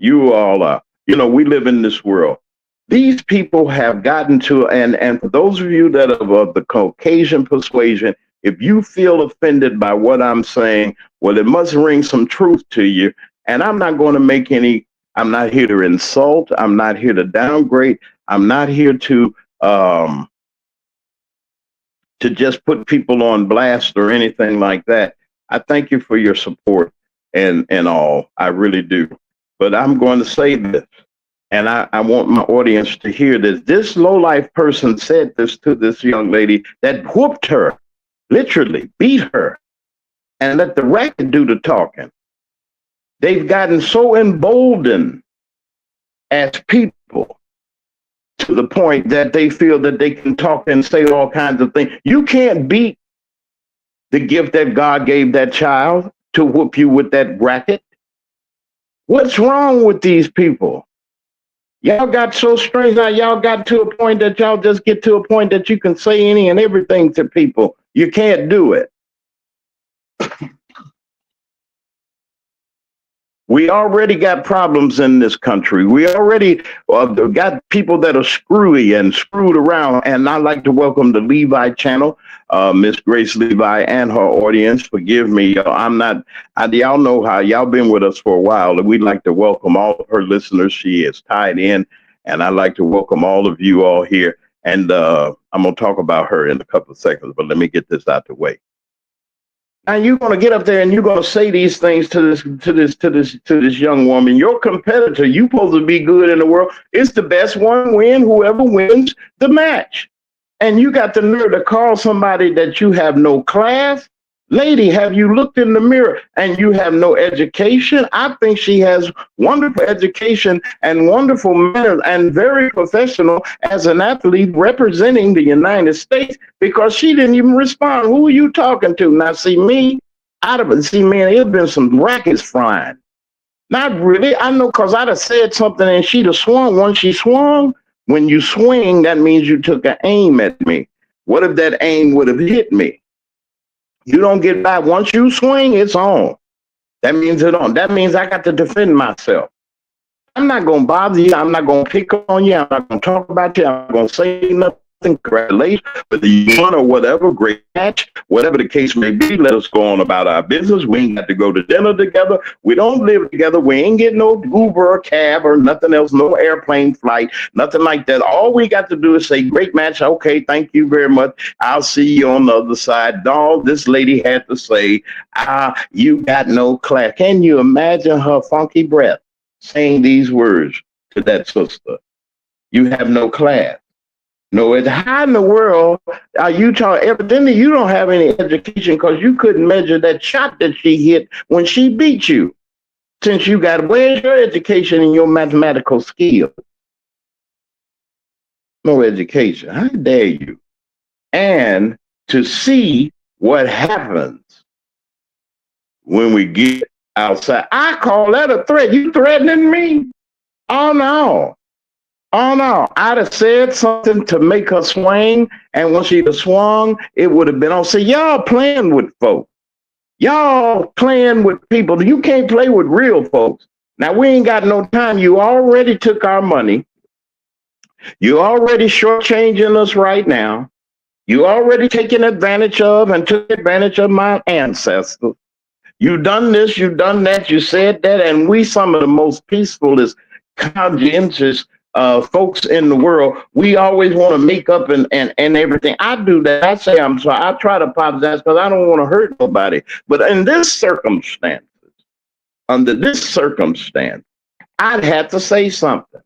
You all are. You know, we live in this world. These people have gotten to, and for those of you that are of the Caucasian persuasion, if you feel offended by what I'm saying, well, it must ring some truth to you. And I'm not going to make any, I'm not here to insult. I'm not here to downgrade. I'm not here to just put people on blast or anything like that. I thank you for your support and all. I really do. But I'm going to say this, and I want my audience to hear this. This low-life person said this to this young lady that whooped her, literally beat her, and let the racket do the talking. They've gotten so emboldened as people to the point that they feel that they can talk and say all kinds of things. You can't beat the gift that God gave that child to whoop you with that racket. What's wrong with these people? Y'all got so strange now. Y'all got to a point that y'all just get to a point that you can say any and everything to people. You can't do it. We already got problems in this country. We already got people that are screwy and screwed around. And I'd like to welcome the Levi channel, Miss Grace Levi and her audience. Forgive me. Y'all know how y'all been with us for a while. And we'd like to welcome all of her listeners. She is tied in. And I'd like to welcome all of you all here. And I'm going to talk about her in a couple of seconds. But let me get this out the way. And you're going to get up there and you're going to say these things to this young woman. Your competitor, you supposed to be good in the world. It's the best one win, whoever wins the match. And you got the nerve to call somebody that you have no class. Lady, have you looked in the mirror and you have no education? I think she has wonderful education and wonderful manners and very professional as an athlete representing the United States because she didn't even respond. Who are you talking to? Now, see me, it'd been some rackets flying. Not really. I know because I'd have said something and she'd have swung. Once she swung, when you swing, that means you took an aim at me. What if that aim would have hit me? You don't get back. Once you swing, it's on. That means it's on. That means I got to defend myself. I'm not going to bother you. I'm not going to pick on you. I'm not going to talk about you. I'm not going to say nothing. Congratulations. Whether you won or whatever, great match, whatever the case may be, let us go on about our business. We ain't got to go to dinner together. We don't live together. We ain't getting no Uber or cab or nothing else, no airplane flight, nothing like that. All we got to do is say, great match. Okay, thank you very much. I'll see you on the other side. All this lady had to say, you got no class. Can you imagine her funky breath saying these words to that sister? You have no class. No, how in the world are you talking? Evidently, you don't have any education because you couldn't measure that shot that she hit when she beat you. Since you got, where's your education and your mathematical skill? No education. How dare you? And to see what happens when we get outside. I call that a threat. You threatening me? Oh, no. Oh, no, I'd have said something to make her swing, and when she'd have swung, it would have been on. See, y'all playing with folks. Y'all playing with people. You can't play with real folks. Now, we ain't got no time. You already took our money. You already shortchanging us right now. You already taking advantage of and took advantage of my ancestors. You done this, you done that, you said that, and we some of the most peacefulest, conscientious folks in the world. We always want to make up and everything. I do that. I say I'm sorry. I try to apologize because I don't want to hurt nobody. But in this circumstance, under this circumstance, I'd have to say something.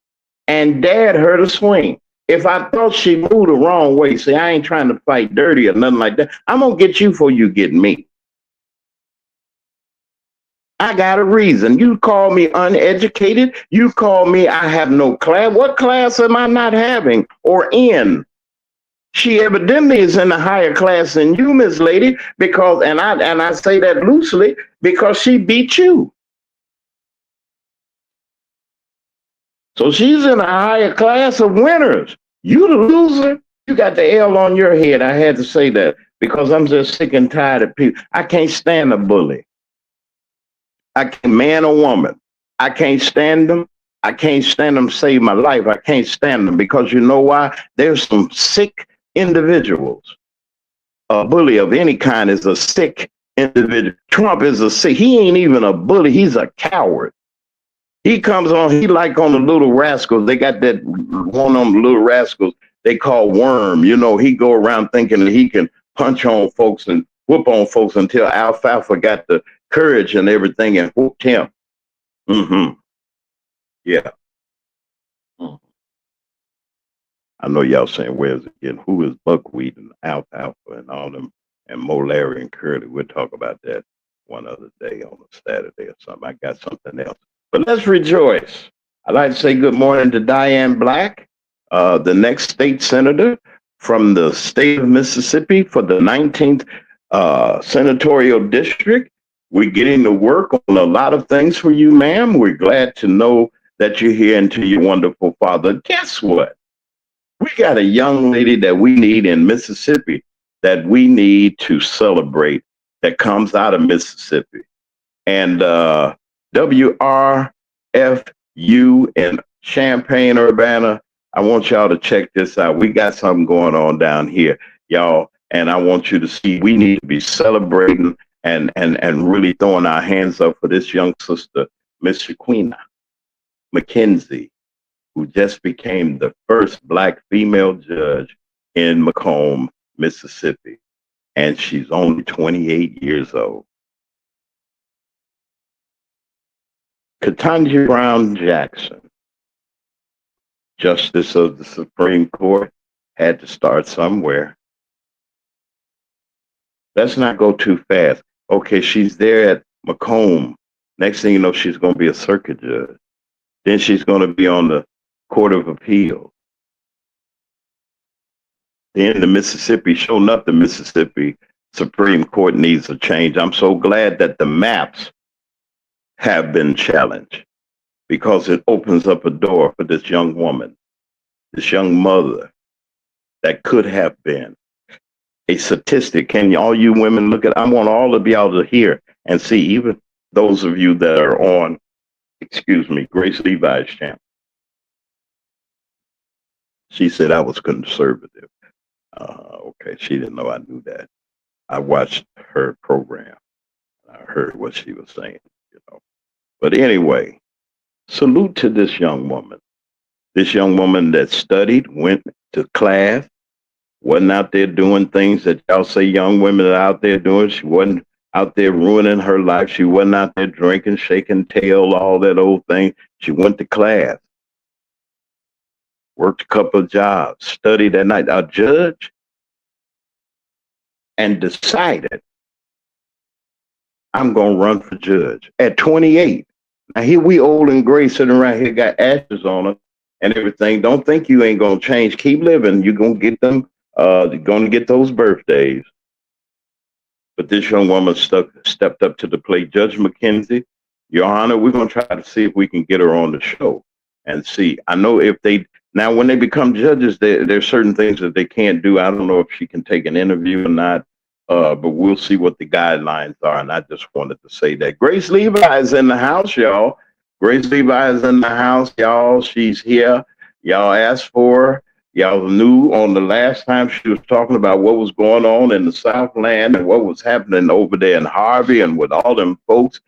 And Dad heard her swing. If I thought she moved the wrong way, see, I ain't trying to fight dirty or nothing like that. I'm going to get you before you get me. I got a reason. You call me uneducated. You call me I have no class. What class am I not having or in? She evidently is in a higher class than you, Miss Lady, because, and I say that loosely, because she beat you. So she's in a higher class of winners. You the loser. You got the L on your head. I had to say that because I'm just sick and tired of people. I can't stand a bully. I can man or woman. I can't stand them. I can't stand them save my life. I can't stand them because you know why? There's some sick individuals. A bully of any kind is a sick individual. Trump is a sick. He ain't even a bully. He's a coward. He comes on. He like on the Little Rascals. They got that one on the Little Rascals. They call Worm. You know, he go around thinking that he can punch on folks and whoop on folks until Alfalfa got the courage and everything and whooped him. Mm-hmm. Yeah. Mm. I know y'all saying, where's it again? Who is Buckwheat and Alfalfa and all them and Mo, Larry, and Curly? We'll talk about that one other day on a Saturday or something. I got something else. But let's rejoice. I'd like to say good morning to Diane Black, the next state senator from the state of Mississippi for the 19th senatorial district. We're getting to work on a lot of things for you, ma'am. We're glad to know that you're here and to your wonderful father. Guess what? We got a young lady that we need in Mississippi that we need to celebrate that comes out of Mississippi. And WRFU in Champaign, Urbana, I want y'all to check this out. We got something going on down here, y'all. And I want you to see we need to be celebrating and really throwing our hands up for this young sister, Miss Shaquina McKenzie, who just became the first Black female judge in Macomb, Mississippi. And she's only 28 years old. Ketanji Brown Jackson, Justice of the Supreme Court, had to start somewhere. Let's not go too fast. Okay, she's there at Macomb. Next thing you know, she's going to be a circuit judge. Then she's going to be on the Court of Appeal. Then the Mississippi, sure enough, the Mississippi Supreme Court needs a change. I'm so glad that the maps have been challenged because it opens up a door for this young woman, this young mother that could have been a statistic. Can all you women look at? I want all of y'all to hear and see, even those of you that are on, Grace Levi's channel. She said I was conservative. Okay, she didn't know I knew that. I watched her program. I heard what she was saying, you know. But anyway, salute to this young woman. This young woman that studied, went to class, wasn't out there doing things that y'all say young women are out there doing. She wasn't out there ruining her life. She wasn't out there drinking, shaking tail, all that old thing. She went to class, worked a couple of jobs, studied at night, a judge, and decided, I'm going to run for judge at 28. Now, here we old and gray sitting around here, got ashes on us and everything. Don't think you ain't going to change. Keep living. You're going to get them, going to get those birthdays. But this young woman stepped up to the plate. Judge McKenzie, Your Honor, we're going to try to see if we can get her on the show and see. I know if they, now when they become judges, there's certain things that they can't do. I don't know if she can take an interview or not, but we'll see what the guidelines are. And I just wanted to say that. Grace Levi is in the house, y'all. Grace Levi is in the house, y'all. She's here. Y'all asked for her. Y'all knew on the last time she was talking about what was going on in the Southland and what was happening over there in Harvey and with all them folks.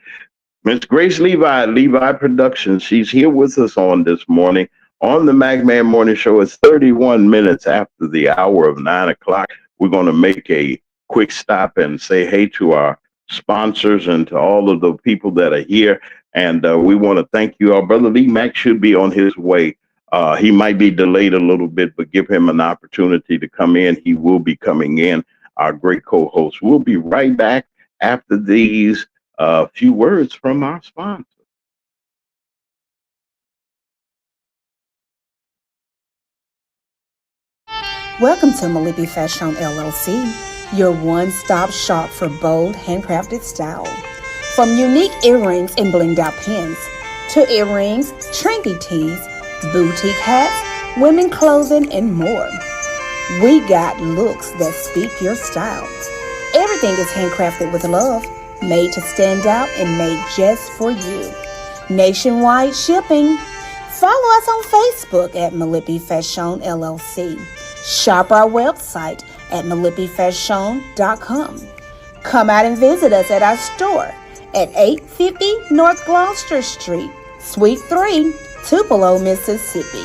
Miss Grace Levi, Levi Productions, she's here with us on this morning on the Mack Man Morning Show. It's 31 minutes after the hour of 9 o'clock. We're going to make a quick stop and say hey to our sponsors and to all of the people that are here. And we want to thank you. Our brother Lee Mack should be on his way. He might be delayed a little bit, but give him an opportunity to come in. He will be coming in, our great co-host. We'll be right back after these few words from our sponsor. Welcome to Malipi Fashion LLC, your one-stop shop for bold, handcrafted style. From unique earrings and blinged out pins, to earrings, trendy tees, boutique hats, women clothing, and more. We got looks that speak your style. Everything is handcrafted with love, made to stand out and made just for you. nationwide shipping. Follow us on Facebook at Malipi Fashion LLC. Shop our website at malipifashion.com. Come out and visit us at our store at 850 North Gloucester Street, Suite 3, Tupelo, Mississippi.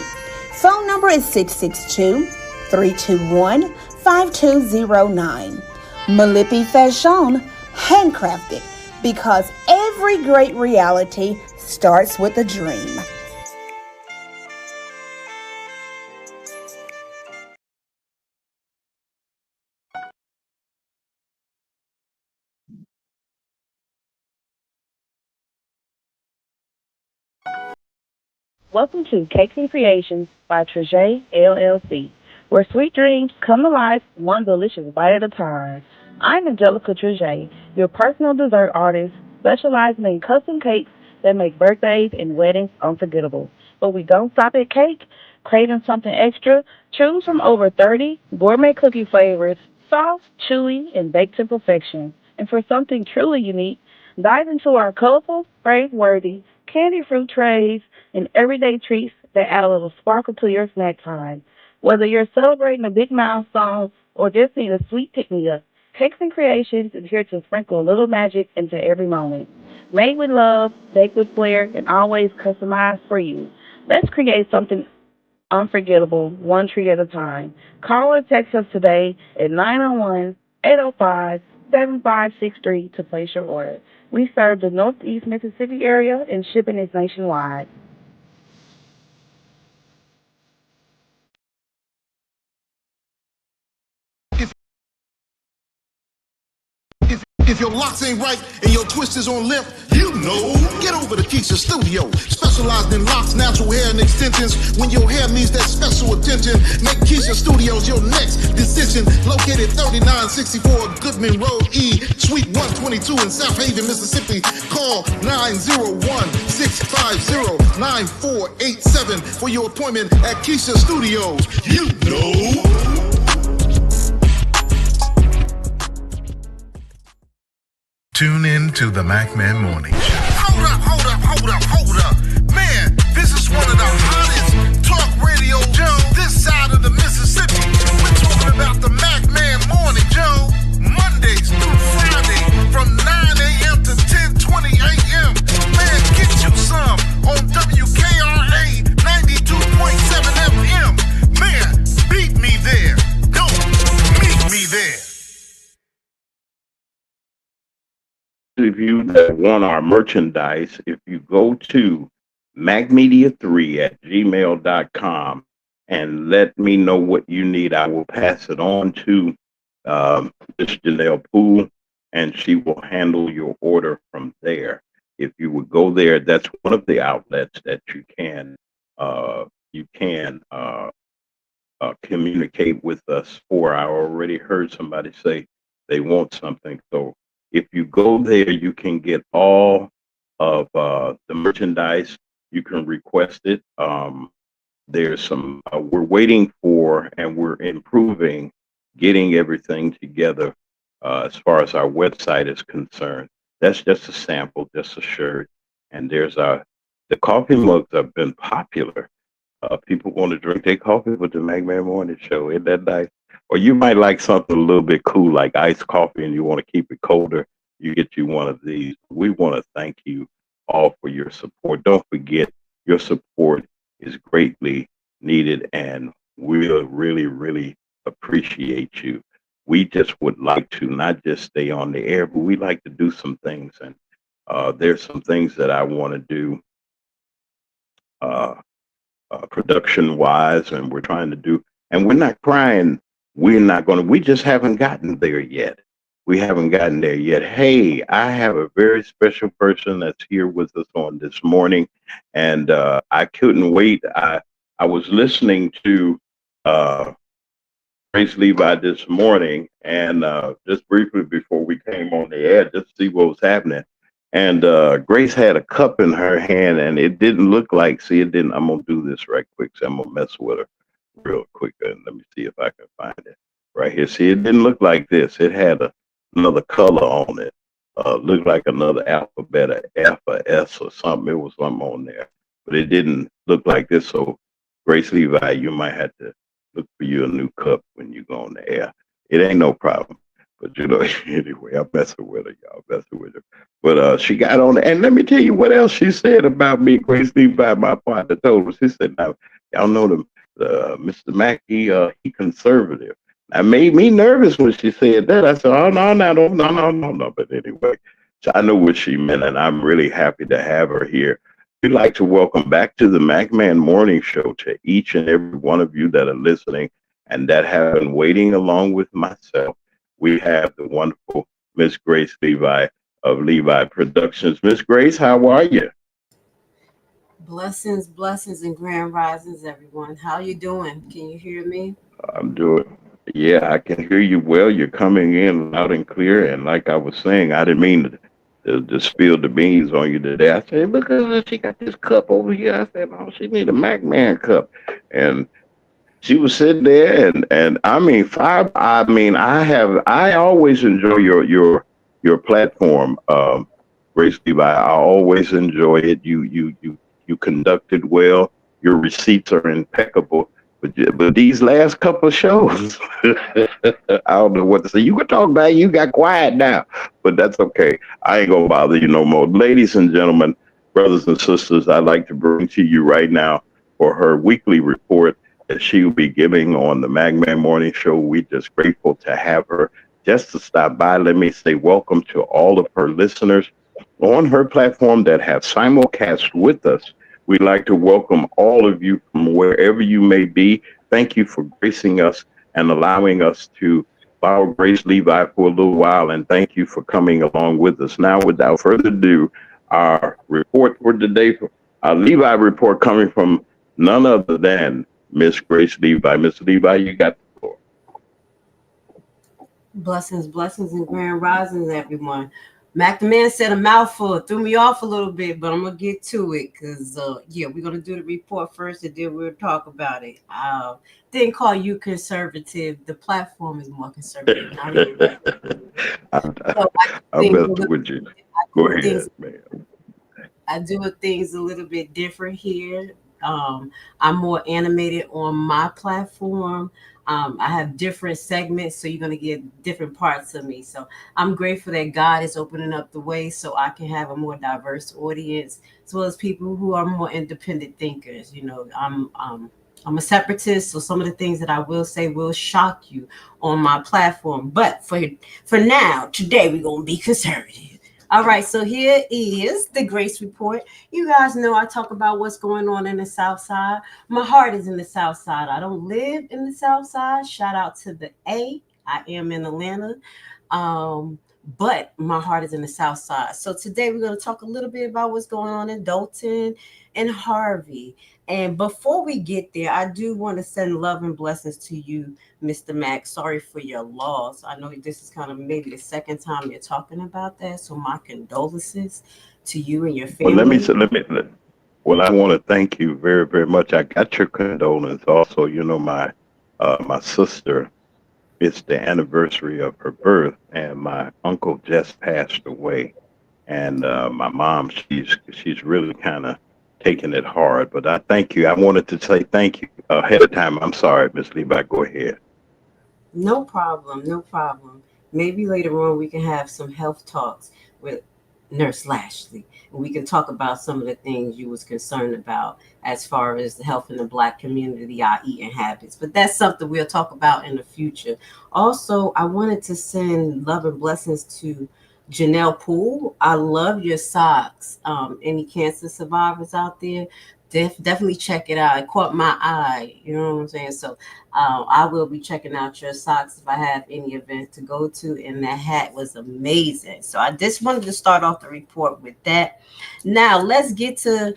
Phone number is 662-321-5209. Malipi Fashion, handcrafted, because every great reality starts with a dream. Welcome to Cakes and Creations by Trejay LLC, where sweet dreams come to life one delicious bite at a time. I'm Angelica Trejay, your personal dessert artist, specializing in custom cakes that make birthdays and weddings unforgettable. But we don't stop at cake. Craving something extra? Choose from over 30 gourmet cookie flavors, soft, chewy, and baked to perfection. And for something truly unique, dive into our colorful, praise-worthy candy fruit trays and everyday treats that add a little sparkle to your snack time. Whether you're celebrating a big milestone or just need a sweet pick-me-up, Cakes and Creations is here to sprinkle a little magic into every moment. Made with love, baked with flair, and always customized for you. Let's create something unforgettable, one treat at a time. Call or text us today at 901-805-7563 to place your order. We serve the Northeast Mississippi area and shipping is nationwide. If your locks ain't right and your twist is on limp, you know. Get over to Keisha Studio. Specialized in locks, natural hair, and extensions. When your hair needs that special attention, make Keisha Studios your next decision. Located 3964 Goodman Road E, Suite 122 in South Haven, Mississippi. Call 901-650-9487 for your appointment at Keisha Studios. You know. Tune in to the Mack Man Morning Show. Hold up. Man, this is one of the hottest talk radio shows this side of the Mississippi. We're talking about the Mack Man Morning Show, Mondays through Friday from 9 a.m. to 10:20 a.m. Man, get you some on WKRA 92.7 FM. Man, beat me there. Don't meet me there. Of you that want our merchandise, if you go to macmedia3@gmail.com and let me know what you need, I will pass it on to Miss Janelle Poole, and she will handle your order from there. If you would go there, that's one of the outlets that you can communicate with us for. I already heard somebody say they want something, so if you go there, you can get all of the merchandise. You can request it. There's some, we're waiting for, and we're improving, getting everything together as far as our website is concerned. That's just a sample, just a shirt. And there's the coffee mugs have been popular. People want to drink their coffee with the Mack Man Morning Show. Isn't that nice? Or you might like something a little bit cool, like iced coffee, and you want to keep it colder. You get you one of these. We want to thank you all for your support. Don't forget, your support is greatly needed, and we'll really, really appreciate you. We just would like to not just stay on the air, but we like to do some things. And there's some things that I want to do. Production wise, and we're trying to do, and we're not crying. We just haven't gotten there yet. Hey, I have a very special person that's here with us on this morning, and I couldn't wait. I was listening to Grace Levi this morning, and just briefly before we came on the air, just to see what was happening. And Grace had a cup in her hand, and it didn't look like, I'm going to do this right quick. So I'm going to mess with her real quick. And let me see if I can find it right here. See, it didn't look like this. It had another color on it. looked like another alphabet, a F, a S, or something. It was something on there, but it didn't look like this. So, Grace Levi, you might have to look for you a new cup when you go on the air. It ain't no problem. But anyway, I'm messing with her, y'all. Messing with her. But she got on, and let me tell you what else she said about me. Grace Levi, my partner, told us. She said, "Now, y'all know Mr. Mack, he conservative." That made me nervous when she said that. I said, "Oh no, no." But anyway, so I know what she meant, and I'm really happy to have her here. We'd like to welcome back to the Mack Man Morning Show to each and every one of you that are listening and that have been waiting along with myself. We have the wonderful Miss Grace Levi of Levi Productions. Miss Grace, how are you? Blessings, and grand risings, everyone. How you doing? Can you hear me? I'm doing. Yeah, I can hear you well. You're coming in loud and clear. And like I was saying, I didn't mean to spill the beans on you today. I said, look at her. She got this cup over here. I said, oh, she need a Mac Man cup. And she was sitting there, and I mean, I always enjoy your platform, Grace Levi. I always enjoy it. You conducted well. Your receipts are impeccable. But these last couple of shows, I don't know what to say. You can talk about it. You got quiet now, but that's okay. I ain't gonna bother you no more. Ladies and gentlemen, brothers and sisters, I'd like to bring to you right now for her weekly report that she will be giving on the Mack Man Morning Show. We're just grateful to have her just to stop by. Let me say welcome to all of her listeners on her platform that have simulcast with us. We'd like to welcome all of you from wherever you may be. Thank you for gracing us and allowing us to borrow Grace Levi for a little while, and thank you for coming along with us. Now, without further ado, our report for today, our Levi report coming from none other than Miss Grace Levi. Miss Levi, you got the floor. Blessings, and grand risings, everyone. Mac the man said a mouthful, threw me off a little bit, but I'm gonna get to it because we're gonna do the report first and then we'll talk about it. Didn't call you conservative. The platform is more conservative. I'm, So I'm messing with you. Go things ahead, man. I do things a little bit different here. I'm more animated on my platform. I have different segments, so you're going to get different parts of me. So I'm grateful that God is opening up the way so I can have a more diverse audience, as well as people who are more independent thinkers. You know, I'm a separatist, so some of the things that I will say will shock you on my platform. But for now, today we're going to be conservative. All right, so here is the Grace Report. You guys know I talk about what's going on in the South Side. My heart is in the South Side. I don't live in the South Side. Shout out to the A. I am in Atlanta. But my heart is in the South Side. So today we're going to talk a little bit about what's going on in Dalton and Harvey. And before we get there, I do want to send love and blessings to you, Mr. Mack. Sorry for your loss. I know this is kind of maybe the second time you're talking about that. So my condolences to you and your Well, family. well, I want to thank you very, very much. I got your condolence. Also, my sister, it's the anniversary of her birth, and my uncle just passed away. And my mom, she's really kind of taking it hard. But I thank you. I wanted to say thank you ahead of time. I'm sorry, Miss Levi. Go ahead. No problem, no problem. Maybe later on we can have some health talks with Nurse Lashley, and we can talk about some of the things you was concerned about as far as the health in the Black community, our eating habits. But that's something we'll talk about in the future. Also, I wanted to send love and blessings to Janelle Poole. I love your socks. Any cancer survivors out there, definitely check it out. It caught my eye. You know what I'm saying? So I will be checking out your socks if I have any event to go to. And that hat was amazing. So I just wanted to start off the report with that. Now let's get to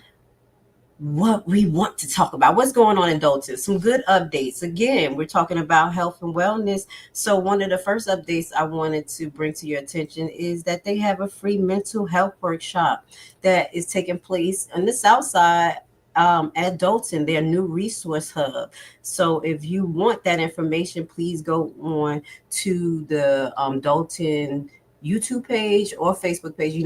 what we want to talk about. What's going on in Dalton? Some good updates. Again, we're talking about health and wellness. So one of the first updates I wanted to bring to your attention is that they have a free mental health workshop that is taking place on the South Side at Dalton, their new resource hub. So if you want that information, please go on to the Dalton YouTube page or Facebook page.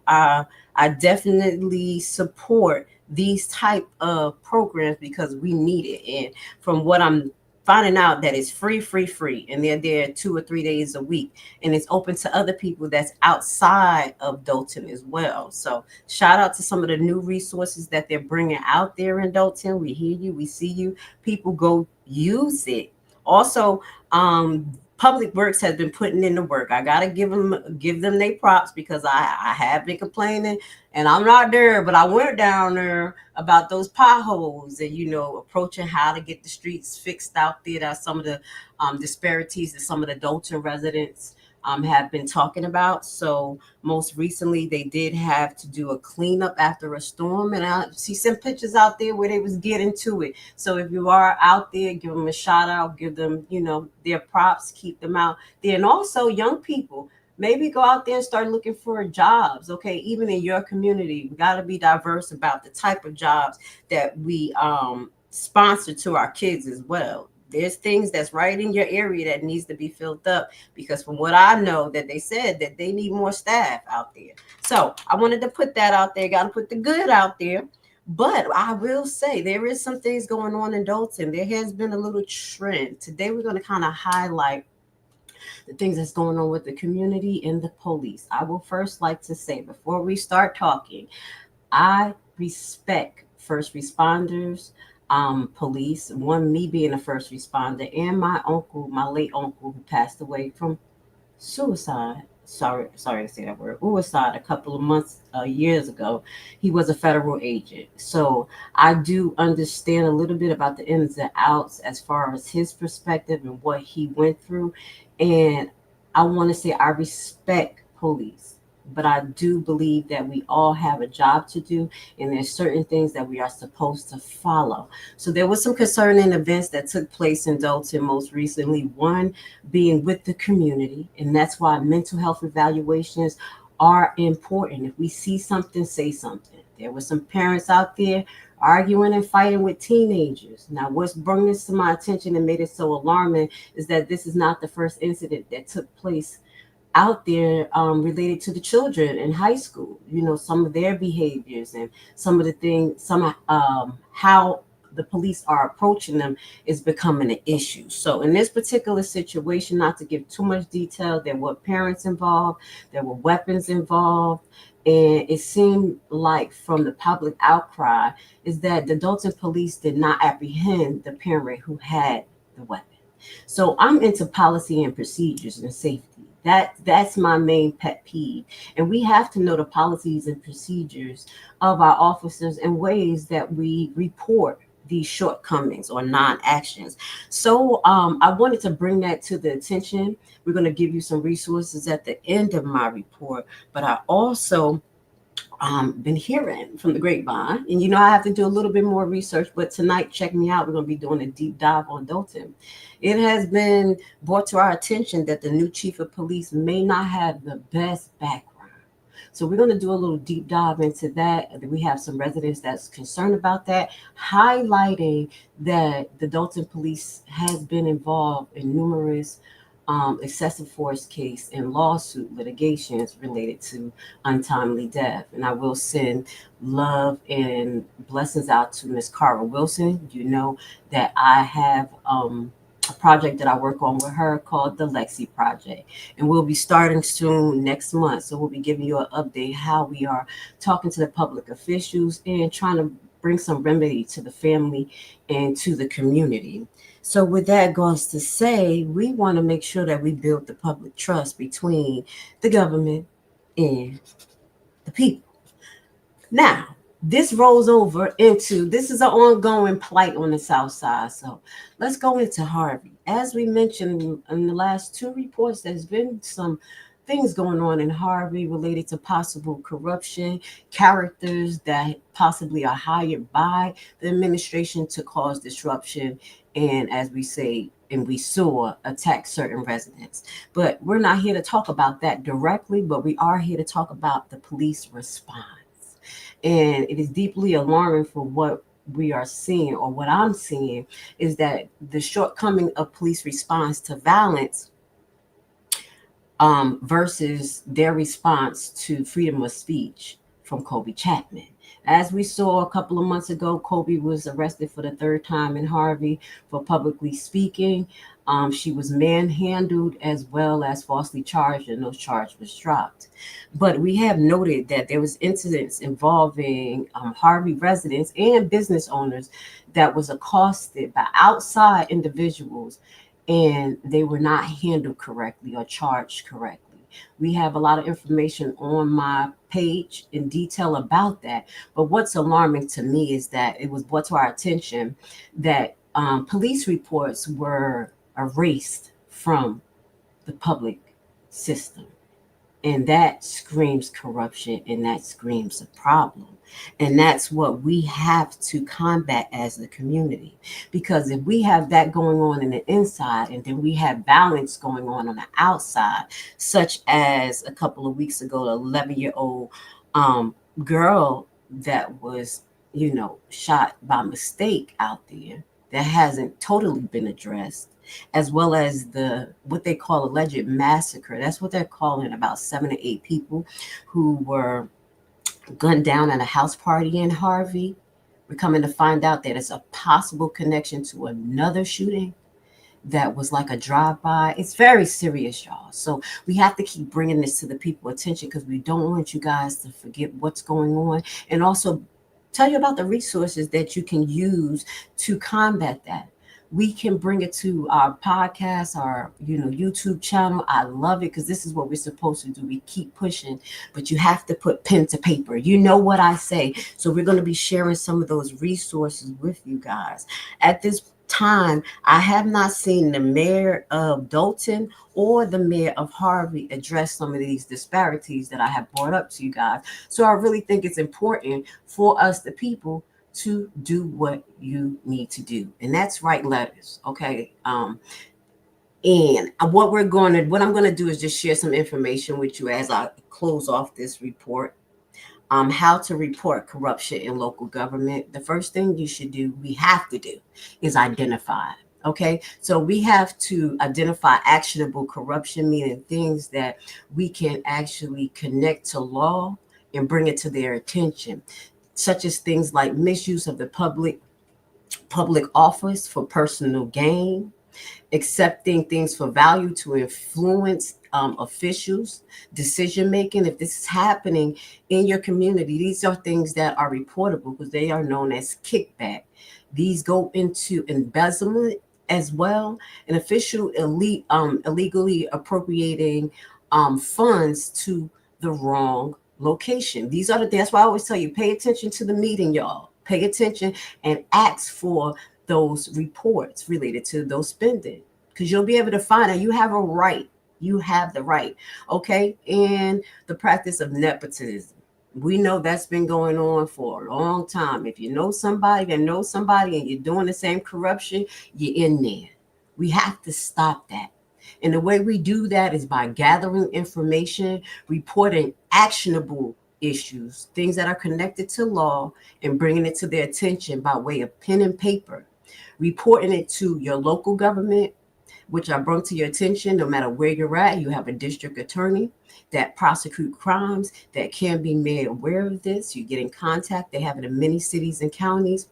I definitely support these type of programs because we need it. And from what I'm finding out, that it's free, and they're there 2 or 3 days a week, and it's open to other people that's outside of Dalton as well. So shout out to some of the new resources that they're bringing out there in Dalton. We hear you, we see you. People go use it. Also, Public Works has been putting in the work. I gotta give them their props because I have been complaining, and I'm not there, but I went down there about those potholes and approaching how to get the streets fixed out there. That's some of the disparities that some of the Dalton residents have been talking about. So most recently, they did have to do a cleanup after a storm, and I see some pictures out there where they was getting to it. So if you are out there, give them a shout out, give them their props, keep them out there, and also young people. Maybe go out there and start looking for jobs. Okay, even in your community, we got to be diverse about the type of jobs that we sponsor to our kids as well. There's things that's right in your area that needs to be filled up because from what I know that they said that they need more staff out there. So I wanted to put that out there. Got to put the good out there. But I will say there is some things going on in Dalton. There has been a little trend. Today we're going to kind of highlight the things that's going on with the community and the police. I will first like to say before we start talking, I respect first responders, police. One, me being a first responder, and my uncle, my late uncle, who passed away from suicide. Sorry to say that word. Suicide a couple of months, years ago. He was a federal agent, so I do understand a little bit about the ins and outs as far as his perspective and what he went through. And I want to say I respect police, but I do believe that we all have a job to do, and there's certain things that we are supposed to follow. So there was some concerning events that took place in Dalton most recently. One being with the community, and that's why mental health evaluations are important. If we see something, say something. There were some parents out there arguing and fighting with teenagers. Now, what's brought this to my attention and made it so alarming is that this is not the first incident that took place out there related to the children in high school. Some of their behaviors and some of the things, how the police are approaching them is becoming an issue. So in this particular situation, not to give too much detail, there were parents involved, there were weapons involved, and it seemed like from the public outcry is that the Dalton police did not apprehend the parent who had the weapon. So I'm into policy and procedures and safety. That's my main pet peeve. And we have to know the policies and procedures of our officers and ways that we report these shortcomings or non-actions. So I wanted to bring that to the attention. We're going to give you some resources at the end of my report, but I also been hearing from the grapevine, and I have to do a little bit more research, but tonight, check me out, we're going to be doing a deep dive on Dalton. It has been brought to our attention that the new chief of police may not have the best background. So we're going to do a little deep dive into that. We have some residents that's concerned about that, highlighting that the Dalton police has been involved in numerous excessive force case and lawsuit litigations related to untimely death. And I will send love and blessings out to Miss Cara Wilson. You know that I have a project that I work on with her called the Lexi Project. And we'll be starting soon next month. So we'll be giving you an update how we are talking to the public officials and trying to bring some remedy to the family and to the community. So with that goes to say, we want to make sure that we build the public trust between the government and the people. Now, this rolls over into, this is an ongoing plight on the South Side. So let's go into Harvey. As we mentioned in the last two reports, there's been some things going on in Harvey related to possible corruption, characters that possibly are hired by the administration to cause disruption, and as we say, and we saw, attack certain residents. But we're not here to talk about that directly, but we are here to talk about the police response. And it is deeply alarming for what we are seeing, or what I'm seeing, is that the shortcoming of police response to violence versus their response to freedom of speech from Kobe Chapman. As we saw a couple of months ago, Kobe was arrested for the third time in Harvey for publicly speaking. She was manhandled as well as falsely charged, and those charges was dropped. But we have noted that there was incidents involving Harvey residents and business owners that was accosted by outside individuals, and they were not handled correctly or charged correctly. We have a lot of information on my page in detail about that. But what's alarming to me is that it was brought to our attention that police reports were erased from the public system. And that screams corruption, and that screams a problem. And that's what we have to combat as the community. Because if we have that going on in the inside, and then we have violence going on the outside, such as a couple of weeks ago, an 11-year-old girl that was, shot by mistake out there that hasn't totally been addressed, as well as what they call alleged massacre. That's what they're calling about 7 to 8 people who were gunned down at a house party in Harvey. We're coming to find out that it's a possible connection to another shooting that was like a drive-by. It's very serious, y'all. So we have to keep bringing this to the people's attention, because we don't want you guys to forget what's going on, and also tell you about the resources that you can use to combat that. We can bring it to our podcast, our YouTube channel. I love it, because this is what we're supposed to do. We keep pushing, but you have to put pen to paper. You know what I say. So we're going to be sharing some of those resources with you guys. At this time, I have not seen the mayor of Dalton or the mayor of Harvey address some of these disparities that I have brought up to you guys. So I really think it's important for us, the people, to do what you need to do, and that's write letters. Okay. And what I'm going to do is just share some information with you as I close off this report. How to report corruption in local government. The first thing we have to do is identify. Okay, so we have to identify actionable corruption, meaning things that we can actually connect to law and bring it to their attention, such as things like misuse of the public office for personal gain, accepting things for value to influence officials' decision making. If this is happening in your community, these are things that are reportable, because they are known as kickback. These go into embezzlement as well, an official illegally appropriating funds to the wrong location. That's why I always tell you, pay attention to the meeting, y'all. Pay attention and ask for those reports related to those spending, because you'll be able to find out. You have a right. You have the right. Okay. And the practice of nepotism. We know that's been going on for a long time. If you know somebody that knows somebody and you're doing the same corruption, you're in there. We have to stop that. And the way we do that is by gathering information, reporting actionable issues, things that are connected to law, and bringing it to their attention by way of pen and paper, reporting it to your local government, which I brought to your attention. No matter where you're at, you have a district attorney that prosecute crimes that can be made aware of this. You get in contact. They have it in many cities and counties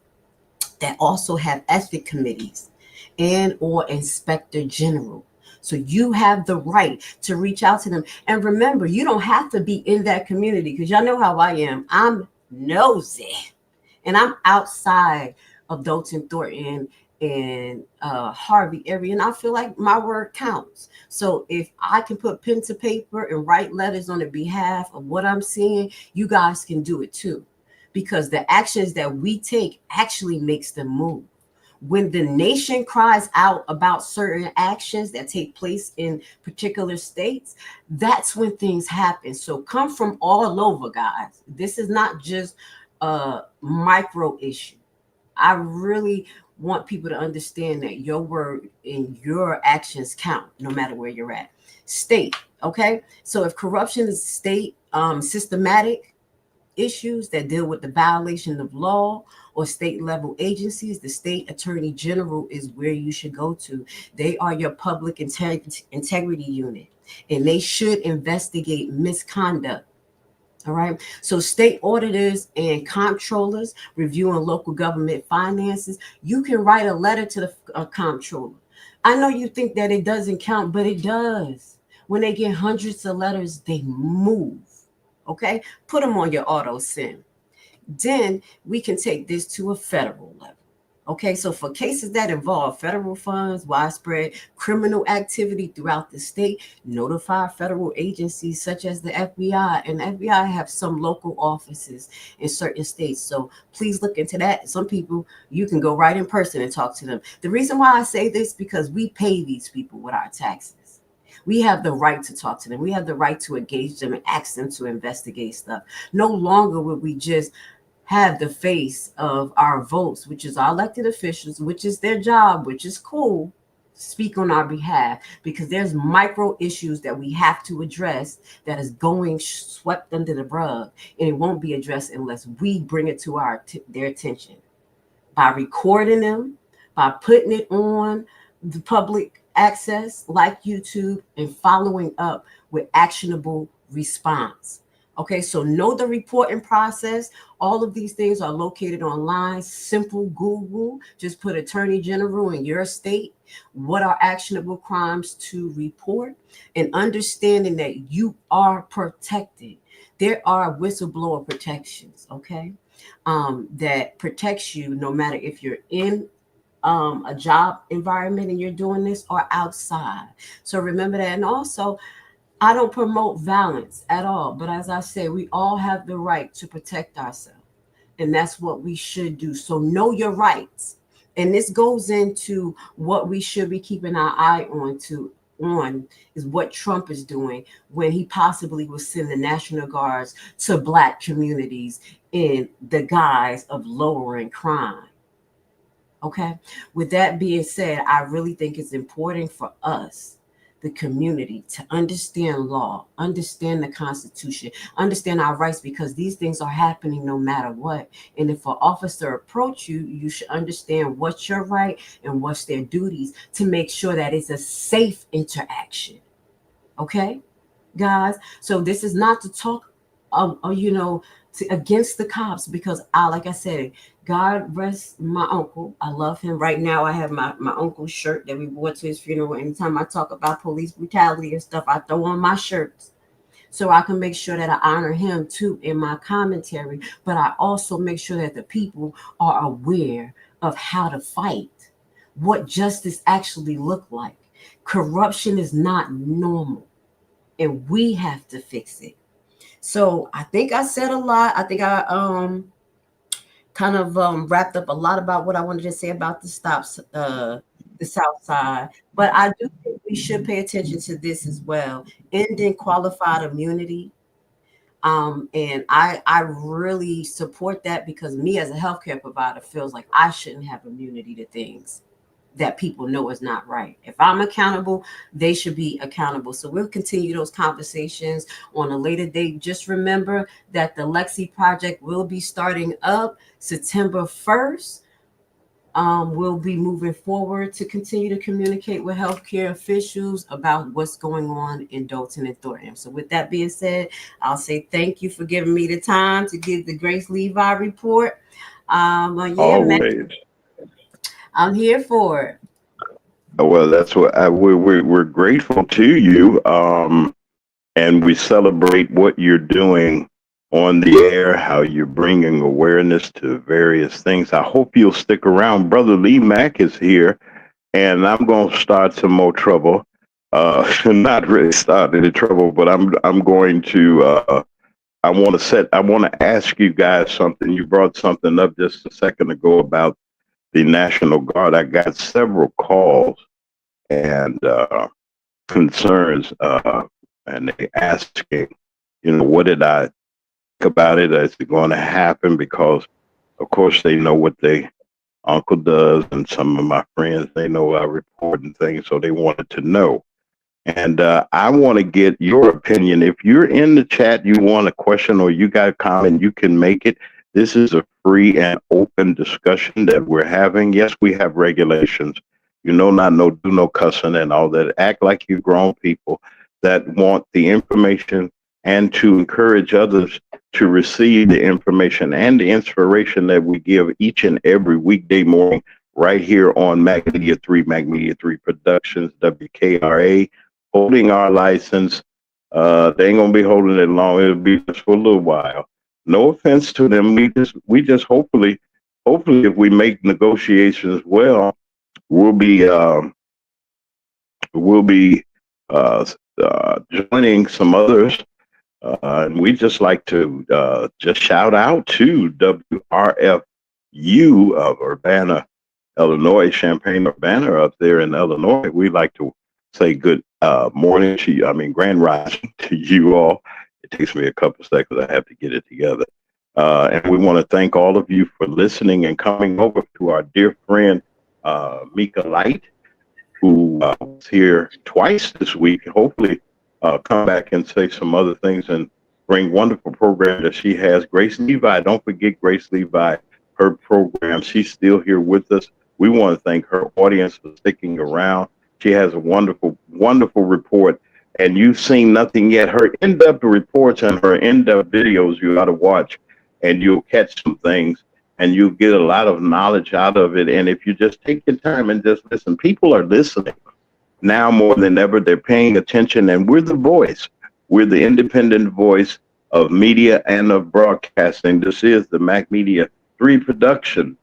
that also have ethic committees and or inspector general. So you have the right to reach out to them. And remember, you don't have to be in that community, because y'all know how I am. I'm nosy, and I'm outside of Dalton, Thornton, and Harvey area, and I feel like my word counts. So if I can put pen to paper and write letters on the behalf of what I'm seeing, you guys can do it too, because the actions that we take actually makes them move. When the nation cries out about certain actions that take place in particular states, that's when things happen. So come from all over, guys. This is not just a micro issue. I really want people to understand that your word and your actions count, no matter where you're at. State, okay? So if corruption is state systematic issues that deal with the violation of law or state level agencies, the state attorney general is where you should go to. They are your public integrity unit, and they should investigate misconduct. All right. So state auditors and comptrollers reviewing local government finances, you can write a letter to the comptroller. I know you think that it doesn't count, but it does. When they get hundreds of letters, they move. Okay. Put them on your auto send. Then we can take this to a federal level. Okay, so for cases that involve federal funds, widespread criminal activity throughout the state, notify federal agencies such as the FBI. And the FBI have some local offices in certain states. So please look into that. Some people, you can go right in person and talk to them. The reason why I say this, because we pay these people with our taxes. We have the right to talk to them. We have the right to engage them and ask them to investigate stuff. No longer would we just have the face of our votes, which is our elected officials, which is their job, which is cool, speak on our behalf, because there's micro issues that we have to address that is going swept under the rug, and it won't be addressed unless we bring it to their attention by recording them, by putting it on the public access like YouTube, and following up with actionable response. Okay, so know the reporting process. All of these things are located online. Simple Google. Just put Attorney General in your state. What are actionable crimes to report? And understanding that you are protected. There are whistleblower protections, okay, that protects you no matter if you're in a job environment and you're doing this or outside. So remember that. And also, I don't promote violence at all. But as I say, we all have the right to protect ourselves. And that's what we should do. So know your rights. And this goes into what we should be keeping our eye on is what Trump is doing when he possibly will send the National Guards to Black communities in the guise of lowering crime. Okay. With that being said, I really think it's important for us, the community, to understand law, understand the Constitution, understand our rights, because these things are happening no matter what. And if an officer approach you, you should understand what's your right and what's their duties to make sure that it's a safe interaction. Okay, guys. So this is not to talk, against the cops, because like I said, God rest my uncle. I love him. Right now, I have my uncle's shirt that we wore to his funeral. Anytime I talk about police brutality and stuff, I throw on my shirts so I can make sure that I honor him too in my commentary. But I also make sure that the people are aware of how to fight, what justice actually look like. Corruption is not normal, and we have to fix it. So I think I said a lot. I think I kind of wrapped up a lot about what I wanted to say about the South Side. But I do think we should pay attention to this as well. Ending qualified immunity. And I really support that, because me as a healthcare provider feels like I shouldn't have immunity to things that people know is not right. If I'm accountable, they should be accountable. So we'll continue those conversations on a later date. Just remember that the Lexi Project will be starting up September 1st. We'll be moving forward to continue to communicate with healthcare officials about what's going on in Dalton and Thornton. So with that being said, I'll say thank you for giving me the time to give the Grace Levi Report. Always. I'm here for it. Well, that's what we're grateful to you. And we celebrate what you're doing on the air, how you're bringing awareness to various things. I hope you'll stick around. Brother Lee Mack is here, and I'm going to start some more trouble. Not really start any trouble, but I'm going to. I want to ask you guys something. You brought something up just a second ago about the National Guard. I got several calls and concerns, and they asking, what did I think about it? Is it going to happen? Because, of course, they know what their uncle does, and some of my friends, they know I report and things, so they wanted to know. And I want to get your opinion. If you're in the chat, you want a question or you got a comment, you can make it. This is a free and open discussion that we're having. Yes, we have regulations. You know, not no do no cussing and all that. Act like you grown people that want the information and to encourage others to receive the information and the inspiration that we give each and every weekday morning right here on Mac Media 3, Mac Media 3 Productions, WKRA, holding our license. They ain't gonna be holding it long. It'll be just for a little while. No offense to them. We just hopefully if we make negotiations well, we'll be we'll be joining some others. And we just like to just shout out to WRFU of Urbana, Illinois, Champaign, Urbana up there in Illinois. We like to say good morning to you. I mean, grand rising to you all. It takes me a couple seconds. I have to get it together. And we want to thank all of you for listening and coming over to our dear friend, Mika Light, who was here twice this week. Hopefully, come back and say some other things and bring wonderful program that she has. Grace Levi, don't forget Grace Levi, her program. She's still here with us. We want to thank her audience for sticking around. She has a wonderful, wonderful report, and you've seen nothing yet. Her in-depth reports and her in-depth videos you ought to watch, and you'll catch some things, and you'll get a lot of knowledge out of it. And if you just take your time and just listen, people are listening. Now more than ever, they're paying attention, and we're the voice. We're the independent voice of media and of broadcasting. This is the Mac Media 3 production,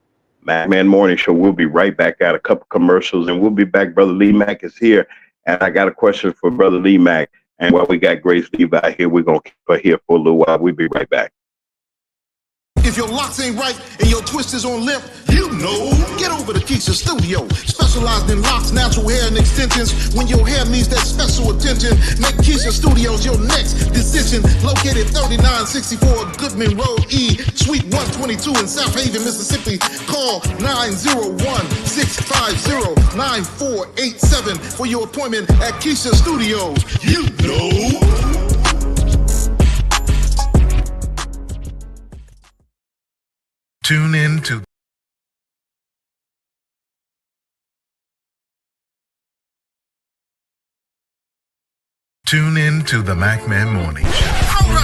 Mack Man Morning Show. We'll be right back at a couple commercials, and we'll be back. Brother Lee Mack is here, and I got a question for Brother Lee Mack. And while we got Grace Levi here, we're going to keep her here for a little while. We'll be right back. If your locks ain't right and your twist is on limp, you know, get over to Keisha Studio. Specialized in locks, natural hair, and extensions. When your hair needs that special attention, make Keisha Studios your next decision. Located 3964 Goodman Road E, Suite 122 in South Haven, Mississippi. Call 901-650-9487 for your appointment at Keisha Studios. You know. Tune in to the Mack Man Morning Show. Hold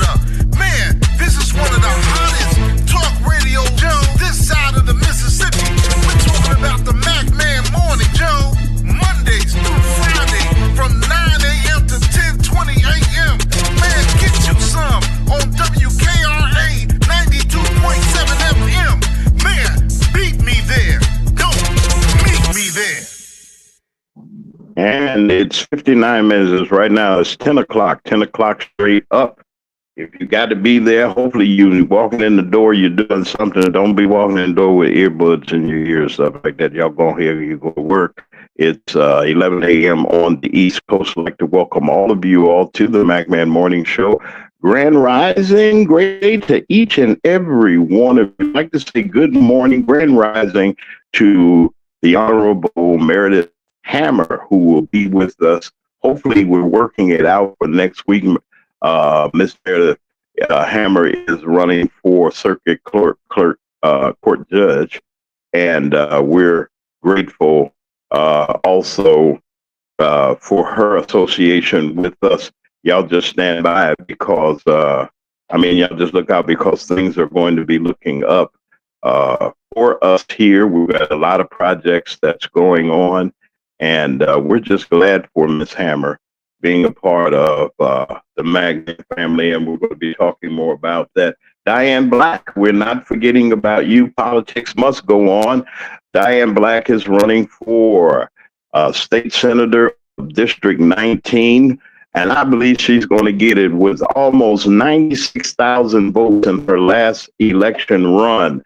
up. Man, this is one of the hottest talk radio shows this side of the Mississippi. We're talking about the Mack Man Morning Show, Mondays through Friday from 9 a.m. to 10:20 a.m. Man, get you some on WKRA 92.7 FM. Man, beat me there. Don't meet me there. And it's 59 minutes right now. It's 10 o'clock straight up. If you got to be there, hopefully you walking in the door, you're doing something. Don't be walking in the door with earbuds in your ears, stuff like that. Y'all go here, you go to work. It's 11 a.m. on the East Coast. I'd like to welcome all of you all to the Mack Man Morning Show. Grand Rising, great day to each and every one of you. I'd like to say good morning, Grand Rising to the Honorable Meredith Hammer, who will be with us. Hopefully, we're working it out for next week. Miss Meredith Hammer is running for circuit court judge, and we're grateful also for her association with us. Y'all just stand by because y'all just look out because things are going to be looking up for us here. We've got a lot of projects that's going on. And we're just glad for Miss Hammer being a part of the Mack family, and we're going to be talking more about that. Diane Black, we're not forgetting about you. Politics must go on. Diane Black is running for state senator of District 19, and I believe she's going to get it with almost 96,000 votes in her last election run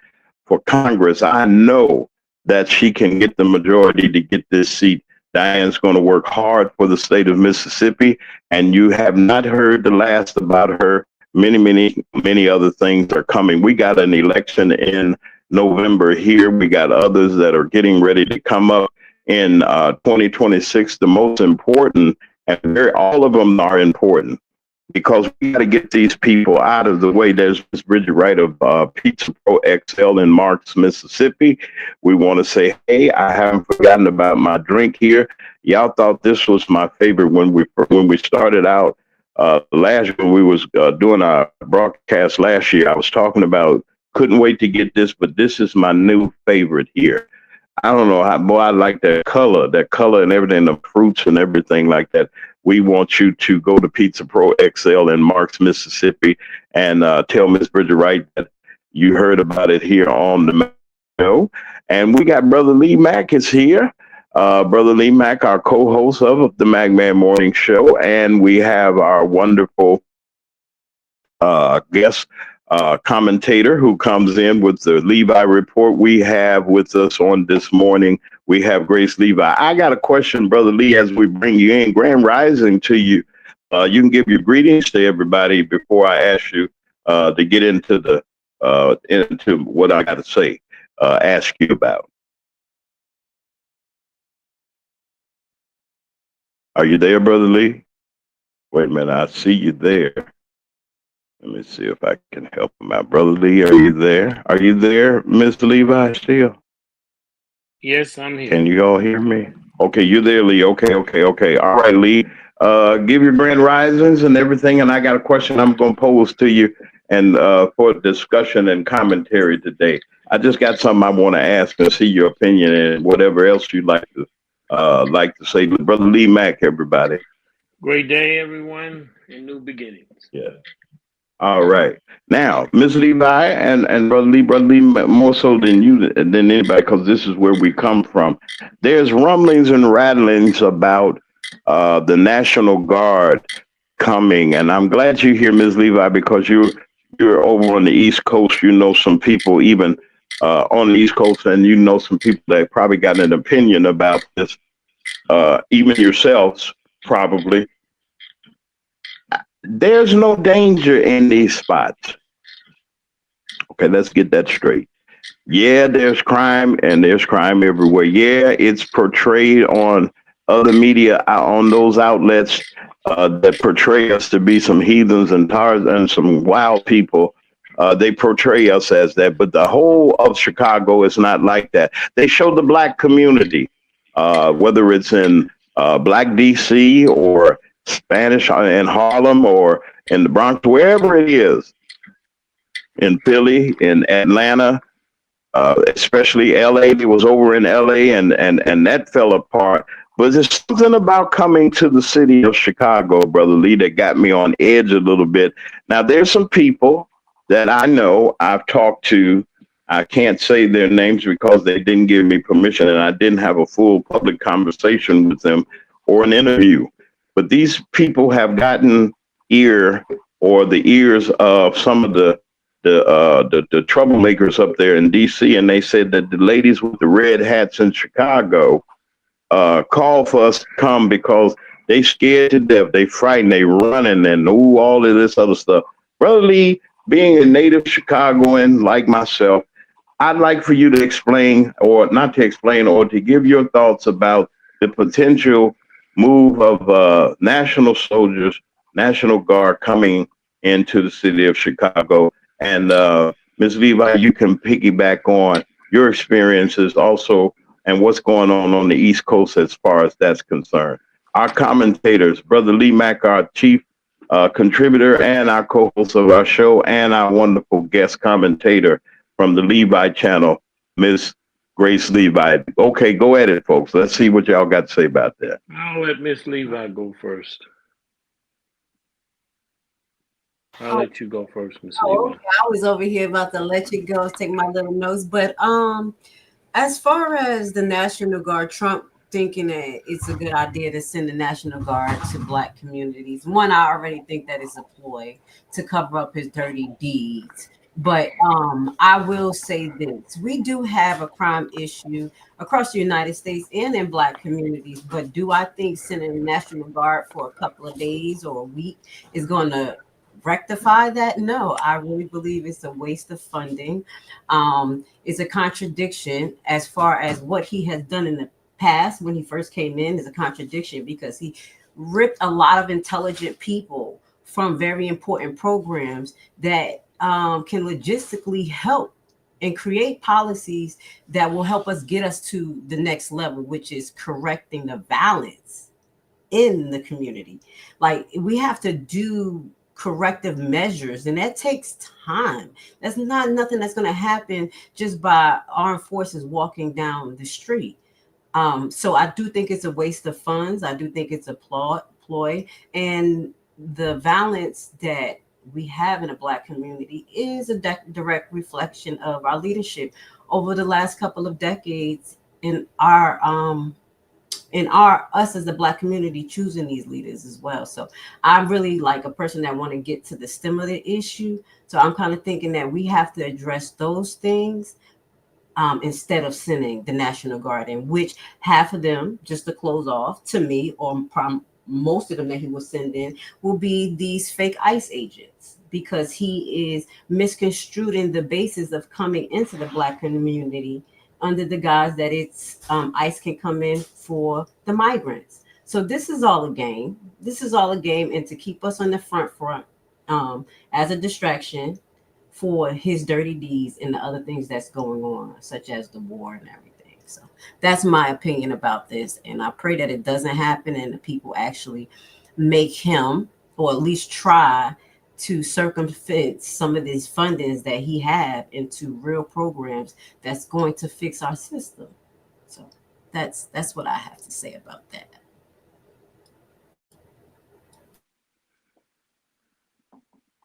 for Congress. I know that she can get the majority to get this seat. Diane's going to work hard for the state of Mississippi, and you have not heard the last about her. Many other things are coming. We got an election in November here. We got others that are getting ready to come up in 2026. The most important, and all of them are important, because we got to get these people out of the way. There's Miss Bridget Wright of Pizza Pro XL in Marks, Mississippi. We want to say, hey, I haven't forgotten about my drink here. Y'all thought this was my favorite when we started out last year. When we was doing our broadcast last year, I was talking about couldn't wait to get this, but this is my new favorite here. I don't know how, boy, I like that color and everything, the fruits and everything like that. We want you to go to Pizza Pro XL in Marks, Mississippi, and tell Miss Bridget Wright that you heard about it here on the show. And we got Brother Lee Mack is here. Brother Lee Mack, our co-host of the Mack Man Morning Show, and we have our wonderful guest commentator who comes in with the Levi Report. We have with us on this morning, we have Grace Levi. I got a question, Brother Lee, as we bring you in. Grand Rising to you. You can give your greetings to everybody before I ask you to get into what I got to say, ask you about. Are you there, Brother Lee? Wait a minute, I see you there. Let me see if I can help him out. Brother Lee, are you there? Are you there, Mr. Levi, still? Yes, I'm here. Can you all hear me? Okay, you're there, Lee. Okay. All right, Lee. Give your grand risings and everything, and I got a question I'm going to pose to you and for discussion and commentary today. I just got something I want to ask and see your opinion and whatever else you'd like to say. Brother Lee Mack, everybody. Great day, everyone, and new beginnings. Yeah. All right. Now, Ms. Levi and Brother Lee, more so than anybody, because this is where we come from. There's rumblings and rattlings about the National Guard coming, and I'm glad you're here, Ms. Levi, because you're over on the East Coast. You know some people even on the East Coast, and you know some people that probably got an opinion about this, even yourselves, probably. There's no danger in these spots. Okay, let's get that straight. Yeah, there's crime and there's crime everywhere. Yeah, it's portrayed on other media on those outlets that portray us to be some heathens and tars and some wild people. They portray us as that, but the whole of Chicago is not like that. They show the black community, whether it's in Black DC or Spanish in Harlem or in the Bronx, wherever it is, in Philly, in Atlanta, especially LA. It was over in LA and that fell apart. But there's something about coming to the city of Chicago, Brother Lee, that got me on edge a little bit. Now, there's some people that I know I've talked to. I can't say their names because they didn't give me permission and I didn't have a full public conversation with them or an interview. But these people have gotten the ears of some of the troublemakers up there in DC, and they said that the ladies with the red hats in Chicago called for us to come because they scared to death, they frightened, they running, and all of this other stuff. Brother Lee, being a native Chicagoan like myself, I'd like for you to explain, or not to explain, or to give your thoughts about the potential move of national soldiers, National Guard coming into the city of Chicago. And Ms. Levi, you can piggyback on your experiences also and what's going on the East Coast as far as that's concerned. Our commentators, Brother Lee Mack, our chief contributor and our co-host of our show, and our wonderful guest commentator from the Levi channel, Miss Grace Levi. Okay, go at it, folks. Let's see what y'all got to say about that. I'll let Miss Levi go first. I'll let you go first, Miss Levi. Okay. I was over here about to let you go, take my little notes. But as far as the National Guard, Trump thinking that it's a good idea to send the National Guard to Black communities. One, I already think that is a ploy to cover up his dirty deeds. But I will say this. We do have a crime issue across the United States and in Black communities. But do I think sending the National Guard for a couple of days or a week is going to rectify that? No, I really believe it's a waste of funding. It's a contradiction as far as what he has done in the past when he first came in is a contradiction because he ripped a lot of intelligent people from very important programs that can logistically help and create policies that will help us get us to the next level, which is correcting the balance in the community. Like, we have to do corrective measures, and that takes time. That's not nothing that's going to happen just by armed forces walking down the street. So I do think it's a waste of funds. I do think it's a ploy, and the violence that we have in the Black community is a direct reflection of our leadership over the last couple of decades in our us as the Black community choosing these leaders as well. So I'm really like a person that want to get to the stem of the issue. So I'm kind of thinking that we have to address those things instead of sending the National Guard in, which half of them, just to close off, to me, or most of them that he will send in, will be these fake ICE agents, because he is misconstruing the basis of coming into the Black community under the guise that it's ICE can come in for the migrants. So this is all a game. This is all a game, and to keep us on the front as a distraction for his dirty deeds and the other things that's going on, such as the war and everything. So that's my opinion about this. And I pray that it doesn't happen and the people actually make him, or at least try to circumvent some of these fundings that he had into real programs that's going to fix our system. So that's what I have to say about that.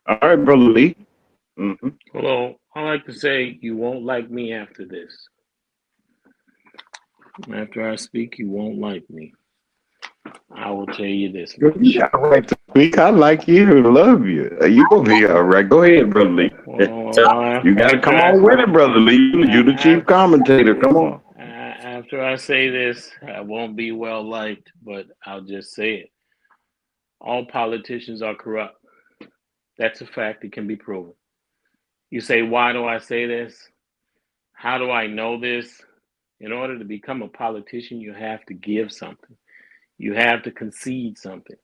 All right, Brother Lee. Mm-hmm. Hello. I like to say you won't like me after this. After I speak, you won't like me. I will tell you this much. All right to speak. I like you. Love you. You gonna be all right. Go ahead, Brother Lee. Well, You got to come on with it, Brother Lee. You the chief commentator. Come on. after I say this, I won't be well liked, but I'll just say it. All politicians are corrupt. That's a fact. It can be proven. You say, why do I say this? How do I know this? In order to become a politician, you have to give something. You have to concede something.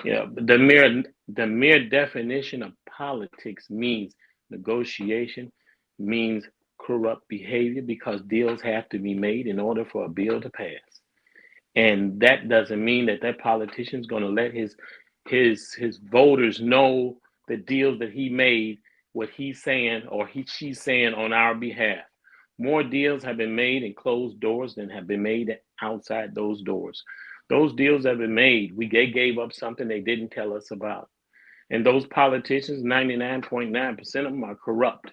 The mere definition of politics means negotiation, means corrupt behavior, because deals have to be made in order for a bill to pass. And that doesn't mean that politician is going to let his voters know the deals that he made, what he's saying or she's saying on our behalf. More deals have been made in closed doors than have been made outside those doors. Those deals have been made. They gave up something they didn't tell us about. And those politicians, 99.9% of them are corrupt.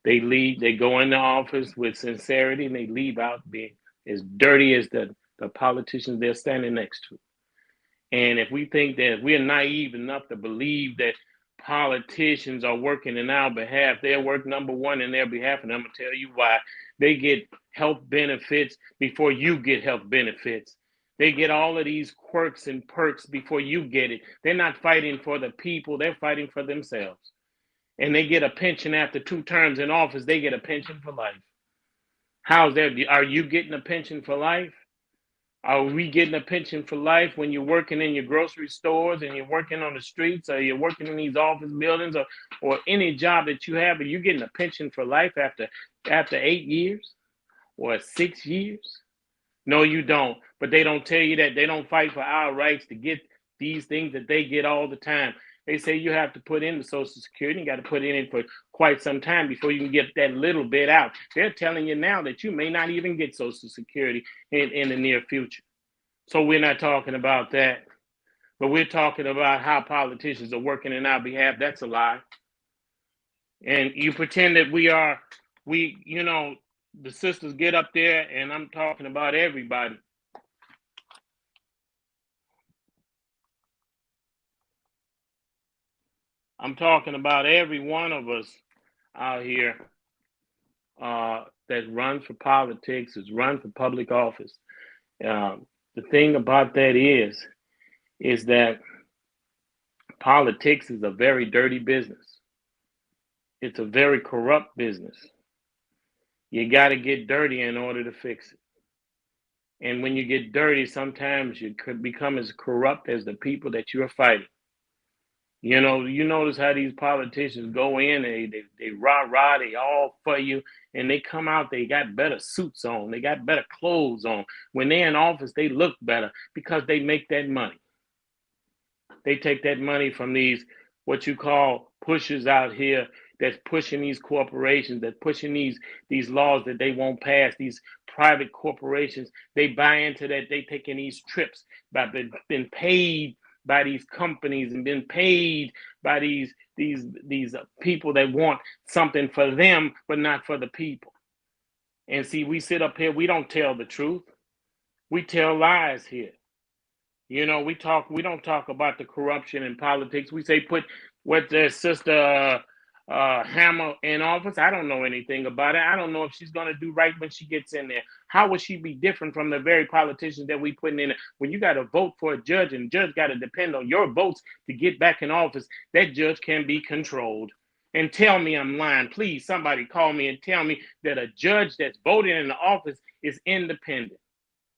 They go into office with sincerity, and they leave out being as dirty as the politicians they're standing next to. And if we think that we're naive enough to believe that politicians are working in our behalf, they'll work number one in their behalf. And I'm going to tell you why. They get health benefits before you get health benefits. They get all of these quirks and perks before you get it. They're not fighting for the people. They're fighting for themselves. And they get a pension after 2 terms in office. They get a pension for life. How's that? Are you getting a pension for life? Are we getting a pension for life when you're working in your grocery stores and you're working on the streets, or you're working in these office buildings, or any job that you have? Are you getting a pension for life after 8 years or 6 years? No, you don't. But they don't tell you that. They don't fight for our rights to get these things that they get all the time. They say you have to put in the Social Security. You got to put in it for quite some time before you can get that little bit out. They're telling you now that you may not even get Social Security in the near future. So we're not talking about that. But we're talking about how politicians are working in our behalf. That's a lie. And you pretend that the sisters get up there, and I'm talking about everybody. I'm talking about every one of us out here that runs for politics, has run for public office. The thing about that is that politics is a very dirty business. It's a very corrupt business. You got to get dirty in order to fix it. And when you get dirty, sometimes you could become as corrupt as the people that you're fighting. You notice how these politicians go in, they rah, they all for you, and they come out, they got better suits on, they got better clothes on. When they're in office, they look better because they make that money. They take that money from these, what you call pushers out here, that's pushing these corporations, that's pushing these laws that they won't pass, these private corporations. They buy into that. They taking these trips, but been paid by these companies and been paid by these people that want something for them, but not for the people. And see, we sit up here, we don't tell the truth. We tell lies here. We don't talk about the corruption in politics. We say put what their sister Hammer in office. I don't know anything about it. I don't know if she's going to do right when she gets in there. How would she be different from the very politicians that we putting in there? When you got to vote for a judge and the judge got to depend on your votes to get back in office, that judge can be controlled. And tell me I'm lying. Please, somebody call me and tell me that a judge that's voted in the office is independent.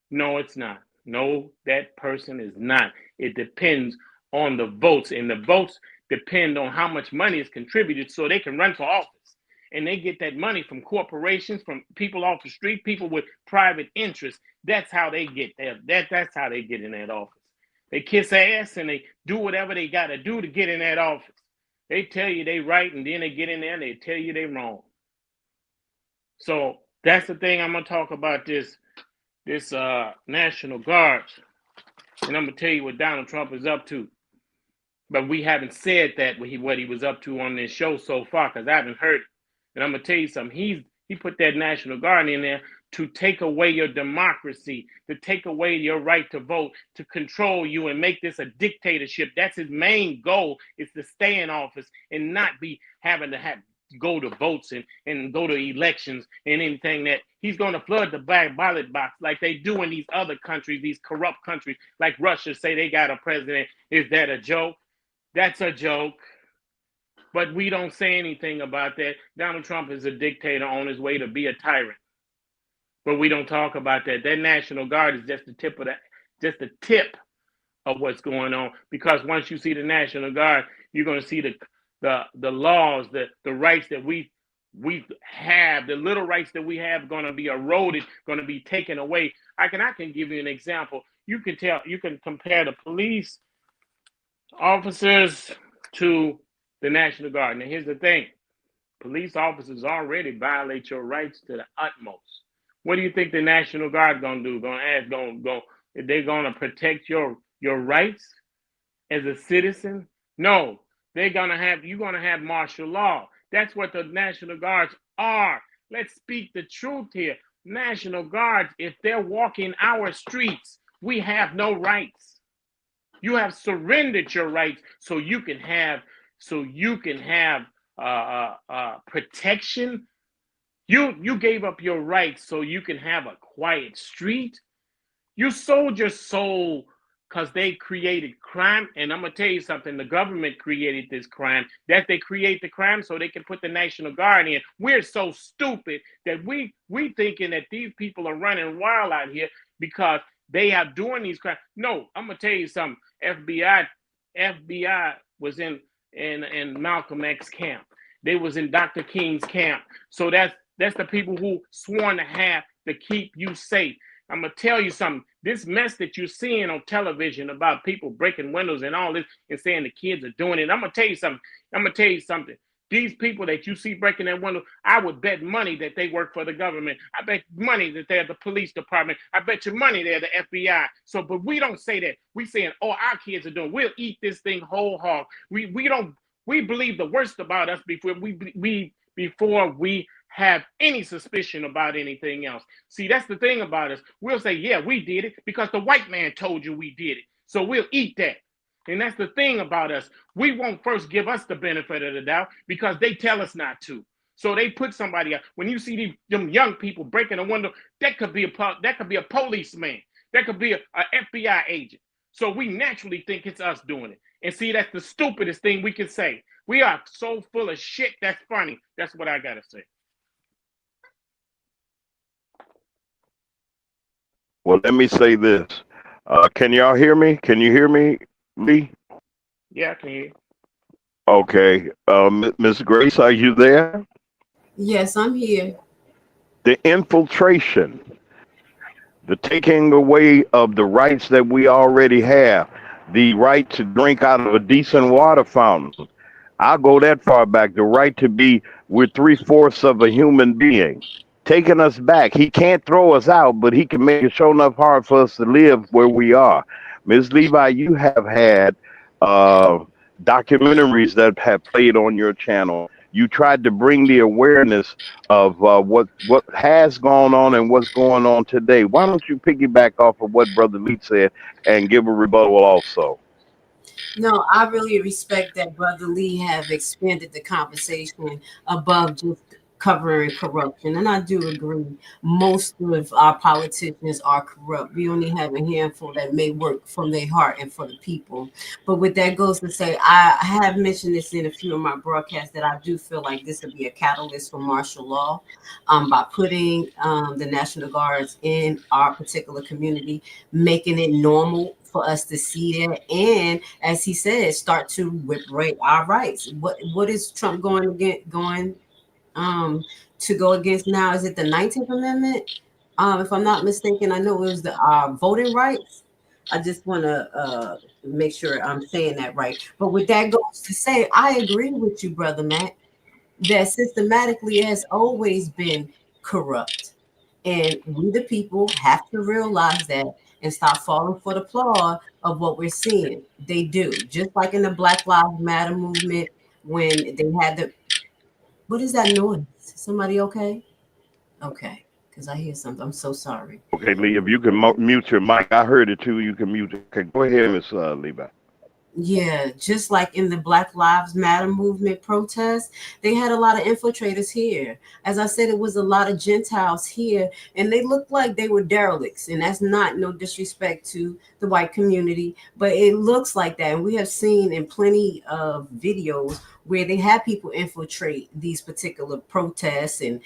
No, it's not. No, that person is not. It depends on the votes, and the votes depend on how much money is contributed so they can run for office. And they get that money from corporations, from people off the street, people with private interests. That's how they get there. That's how they get in that office. They kiss ass and they do whatever they got to do to get in that office. They tell you they right, and then they get in there and they tell you they wrong. So that's the thing I'm going to talk about this National Guards, and I'm gonna tell you what Donald Trump is up to. But we haven't said that what he was up to on this show so far, because I haven't heard it. And I'm gonna tell you something. He put that National Guard in there to take away your democracy, to take away your right to vote, to control you and make this a dictatorship. That's his main goal, is to stay in office and not be having to go to votes and go to elections and anything. That he's going to flood the ballot box like they do in these other countries, these corrupt countries like Russia. Say they got a president. Is that a joke? That's a joke. But we don't say anything about that. Donald Trump is a dictator on his way to be a tyrant. But we don't talk about that. That National Guard is just the tip of what's going on. Because once you see the National Guard, you're going to see the laws, the rights that we have, the little rights that we have, going to be eroded, going to be taken away. I can give you an example. You can compare the police officers to the National Guard. Now here's the thing: police officers already violate your rights to the utmost. What do you think the National Guard gonna do? They're gonna protect your rights as a citizen? No. You're gonna have martial law. That's what the National Guards are. Let's speak the truth here. National Guards, if they're walking our streets, we have no rights. You have surrendered your rights so you can have protection. You gave up your rights so you can have a quiet street. You sold your soul because they created crime. And I'm going to tell you something. The government created this crime. That they create the crime so they can put the National Guard in. We're so stupid that we thinking that these people are running wild out here because they are doing these crimes. No, I'm going to tell you something. FBI was in Malcolm X camp. They was in Dr. King's camp. So that's the people who sworn to have to keep you safe. I'm going to tell you something. This mess that you're seeing on television about people breaking windows and all this and saying the kids are doing it. I'm going to tell you something. These people that you see breaking that window, I would bet money that they work for the government. I bet money that they're the police department. I bet you money they're the FBI. So, but we don't say that. We saying, oh, our kids are doing. We'll eat this thing whole hog. We believe the worst about us before we have any suspicion about anything else. See, that's the thing about us. We'll say, yeah, we did it because the white man told you we did it. So we'll eat that. And that's the thing about us. We won't first give us the benefit of the doubt because they tell us not to. So they put somebody out. When you see them young people breaking a window, that could be a policeman. That could be a FBI agent. So we naturally think it's us doing it. And see, that's the stupidest thing we can say. We are so full of shit. That's funny. That's what I got to say. Well, let me say this. Can y'all hear me? Can you hear me, Lee? Yeah, I can hear you. Okay. Miss Grace, are you there? Yes, I'm here. The infiltration, the taking away of the rights that we already have, the right to drink out of a decent water fountain. I'll go that far back. The right to be with three-fourths of a human being, taking us back. He can't throw us out, but he can make it show enough hard for us to live where we are. Ms. Levi, you have had uh, documentaries that have played on your channel. You tried to bring the awareness of what has gone on and what's going on today. Why don't you piggyback off of what Brother Lee said and give a rebuttal also? No, I really respect that Brother Lee have expanded the conversation above just covering corruption. And I do agree. Most of our politicians are corrupt. We only have a handful that may work from their heart and for the people. But with that goes to say, I have mentioned this in a few of my broadcasts that I do feel like this would be a catalyst for martial law, by putting the National Guards in our particular community, making it normal for us to see that, and as he said, start to whip rate our rights. What is Trump going to go against now? Is it the 19th Amendment? If I'm not mistaken, I know it was the voting rights. I just want to make sure I'm saying that right. But with that goes to say, I agree with you, brother Matt, that systematically has always been corrupt. And we, the people, have to realize that and stop falling for the claw of what we're seeing. They do. Just like in the Black Lives Matter movement, when they had the, what is that noise? Somebody okay? Okay. Because I hear something. I'm so sorry. Okay, Lee, if you can mute your mic, I heard it too. You can mute it. Okay, go ahead, Miss Levi. Yeah, just like in the Black Lives Matter movement protests, they had a lot of infiltrators here. As I said, it was a lot of Gentiles here, and they looked like they were derelicts. And that's not no disrespect to the white community, but it looks like that. And we have seen in plenty of videos where they have people infiltrate these particular protests and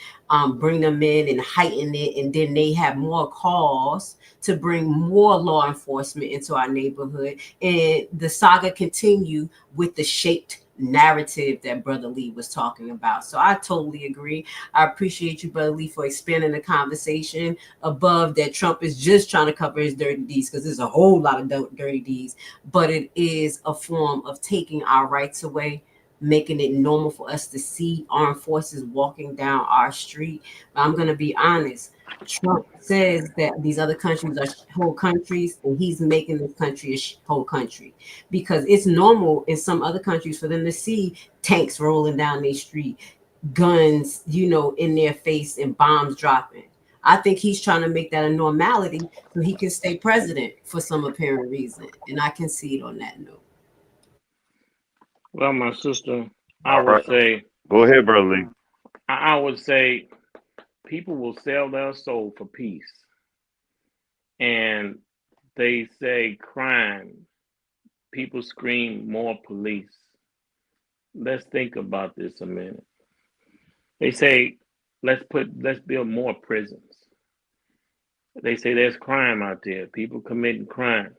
bring them in and heighten it, and then they have more cause to bring more law enforcement into our neighborhood, and the saga continue with the shaped narrative that Brother Lee was talking about. So I totally agree. I appreciate you, Brother Lee, for expanding the conversation above that. Trump is just trying to cover his dirty deeds, because there's a whole lot of dirty deeds, but it is a form of taking our rights away, making it normal for us to see armed forces walking down our street. But I'm going to be honest. Trump says that these other countries are whole countries, and he's making this country a whole country, because it's normal in some other countries for them to see tanks rolling down their street, guns, in their face, and bombs dropping. I think he's trying to make that a normality so he can stay president for some apparent reason, and I can see it on that note. Well, my sister, I All would right. say, Go ahead, Brother Lee. I would say people will sell their soul for peace. And they say crime, people scream more police. Let's think about this a minute. They say let's build more prisons. They say there's crime out there, people committing crime.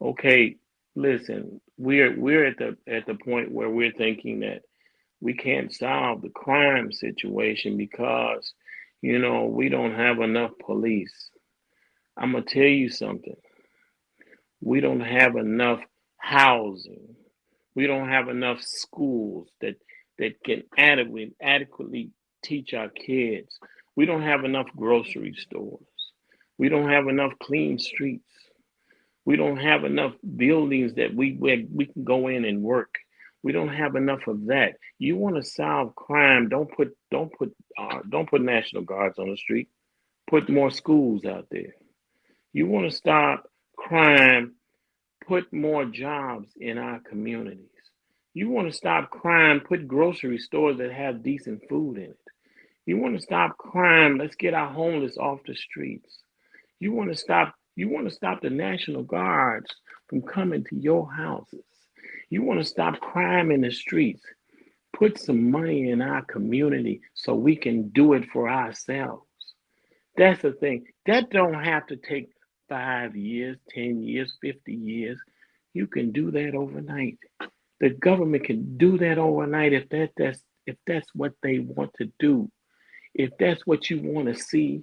Okay, listen, we're at the point where we're thinking that we can't solve the crime situation because we don't have enough police. I'm gonna tell you something. We don't have enough housing. We don't have enough schools that can adequately teach our kids. We don't have enough grocery stores. We don't have enough clean streets. We don't have enough buildings that where we can go in and work. We don't have enough of that. You want to solve crime? Don't put National Guards on the street. Put more schools out there. You want to stop crime? Put more jobs in our communities. You want to stop crime? Put grocery stores that have decent food in it. You want to stop crime? Let's get our homeless off the streets. You want to stop the National Guards from coming to your houses. You want to stop crime in the streets. Put some money in our community so we can do it for ourselves. That's the thing. That don't have to take 5 years, 10 years, 50 years. You can do that overnight. The government can do that overnight if that's what they want to do. If that's what you want to see,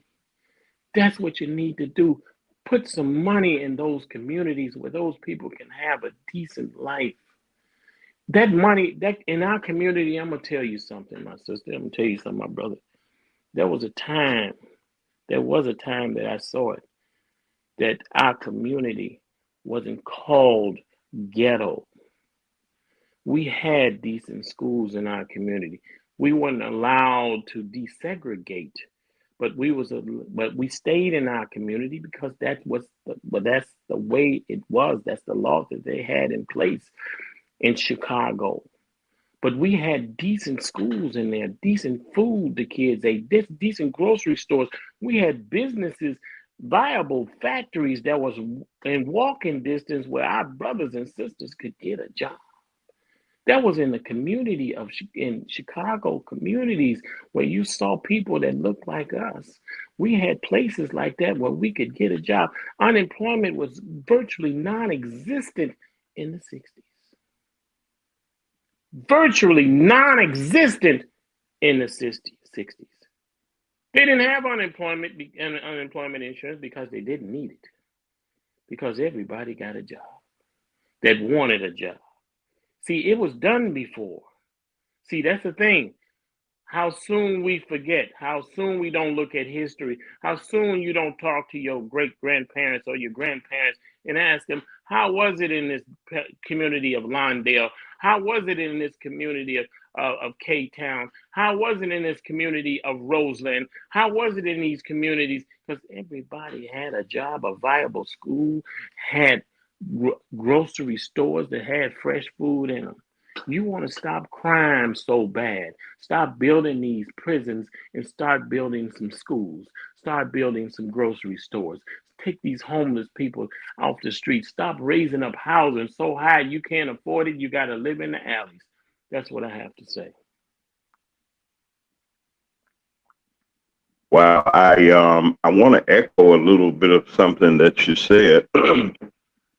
that's what you need to do. Put some money in those communities where those people can have a decent life. That money, that in our community, I'm gonna tell you something, my sister. I'm gonna tell you something, my brother. There was a time, there was a time that I saw it, that our community wasn't called ghetto. We had decent schools in our community. We weren't allowed to desegregate, but we stayed in our community because that's the way it was. That's the law that they had in place in Chicago. But we had decent schools in there, decent food the kids ate, decent grocery stores. We had businesses, viable factories that was in walking distance where our brothers and sisters could get a job. That was in the community in Chicago communities where you saw people that looked like us. We had places like that where we could get a job. Unemployment was virtually non-existent in the 60s. Virtually non-existent in the 60s. They didn't have unemployment insurance because they didn't need it. Because everybody got a job that wanted a job. See, it was done before. See, that's the thing. How soon we forget, how soon we don't look at history, how soon you don't talk to your great-grandparents or your grandparents and ask them, how was it in this community of Lawndale? How was it in this community of K-Town? How was it in this community of Roseland? How was it in these communities? Because everybody had a job, a viable school, had grocery stores that had fresh food in them. You want to stop crime so bad. Stop building these prisons and start building some schools. Start building some grocery stores. Take these homeless people off the street. Stop raising up housing so high you can't afford it. You got to live in the alleys. That's what I have to say. Wow, I want to echo a little bit of something that you said.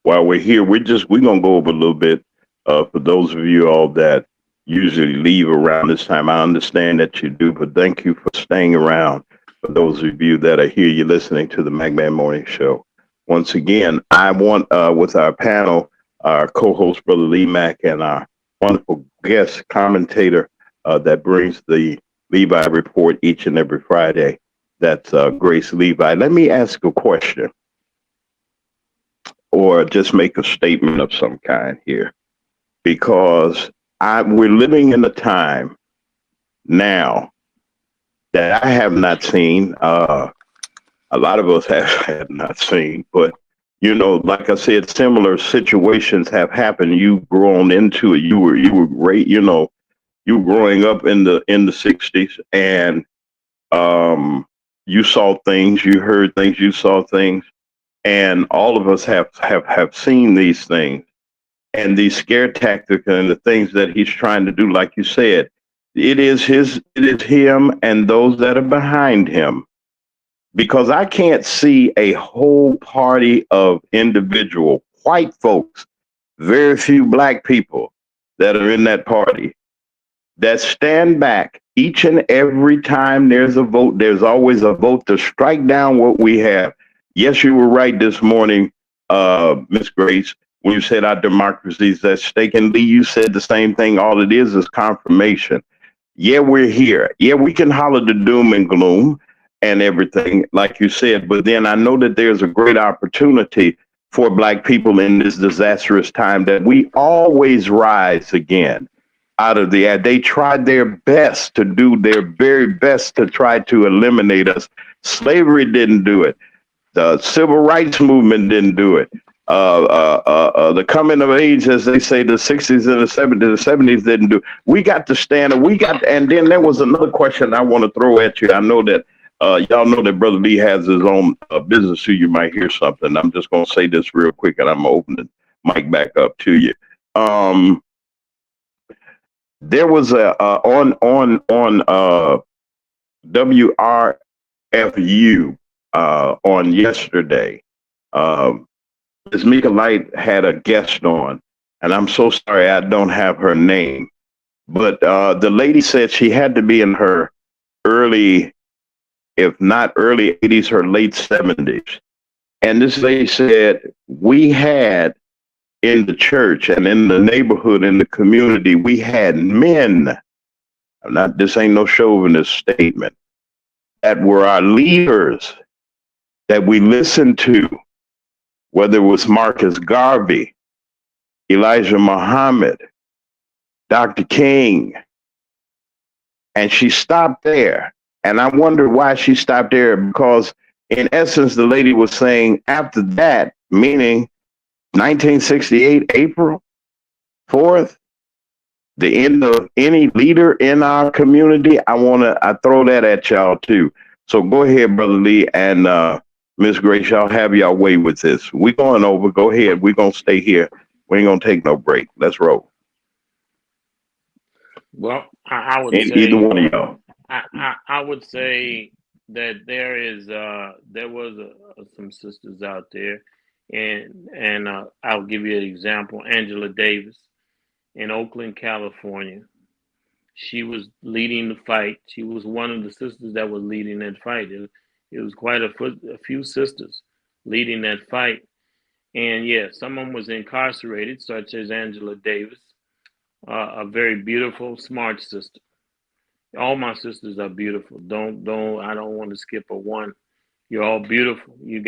While we're here, we're gonna go over a little bit. For those of you all that usually leave around this time, I understand that you do, but thank you for staying around. For those of you that are here, you're listening to the Mack Man Morning Show. Once again, I want with our panel, our co-host Brother Lee Mack, and our wonderful guest commentator that brings the Levi Report each and every Friday. That's Grace Levi. Let me ask a question, or just make a statement of some kind here, because we're living in a time now that I have not seen. A lot of us have not seen, but like I said, similar situations have happened. You've grown into it. You were great. You were growing up in the '60s, and you saw things, you heard things, you saw things. And all of us have seen these things and these scare tactics and the things that he's trying to do. Like you said, it is him and those that are behind him. Because I can't see a whole party of individual white folks, very few black people that are in that party, that stand back each and every time there's a vote. There's always a vote to strike down what we have. Yes, you were right this morning, Miss Grace, when you said our democracy is at stake. And Lee, you said the same thing. All it is confirmation. Yeah, we're here. Yeah, we can holler the doom and gloom and everything, like you said. But then I know that there's a great opportunity for black people in this disastrous time, that we always rise again out of the ad. They tried their best to do their very best to try to eliminate us. Slavery didn't do it. The civil rights movement didn't do it. The coming of age, as they say, the '60s and the '70s didn't do it. We got to stand up. And then there was another question I want to throw at you. I know that y'all know that Brother Lee has his own business, so you might hear something. I'm just going to say this real quick, and I'm going to open the mic back up to you. There was on WRFU on yesterday. Ms. Mika Light had a guest on, and I'm so sorry I don't have her name, but the lady said she had to be in her early, if not early 80s, her late 70s. And this lady said, we had in the church and in the neighborhood, in the community, we had men, not, this ain't no chauvinist statement, that were our leaders that we listened to, whether it was Marcus Garvey, Elijah Muhammad, Dr. King. And she stopped there. And I wonder why she stopped there, because in essence, the lady was saying after that, meaning 1968, April 4th, the end of any leader in our community, I throw that at y'all too. So go ahead, Brother Lee and Miss Grace, y'all have y'all way with this. We going over. Go ahead. We're gonna stay here. We ain't gonna take no break. Let's roll. Well, I would Either say one of y'all. I would say that there was some sisters out there, and I'll give you an example. Angela Davis in Oakland, California. She was leading the fight. She was one of the sisters that was leading that fight. It was quite a few sisters leading that fight. And yeah, someone was incarcerated, such as Angela Davis, a very beautiful, smart sister. All my sisters are beautiful. I don't want to skip a one. You're all beautiful. We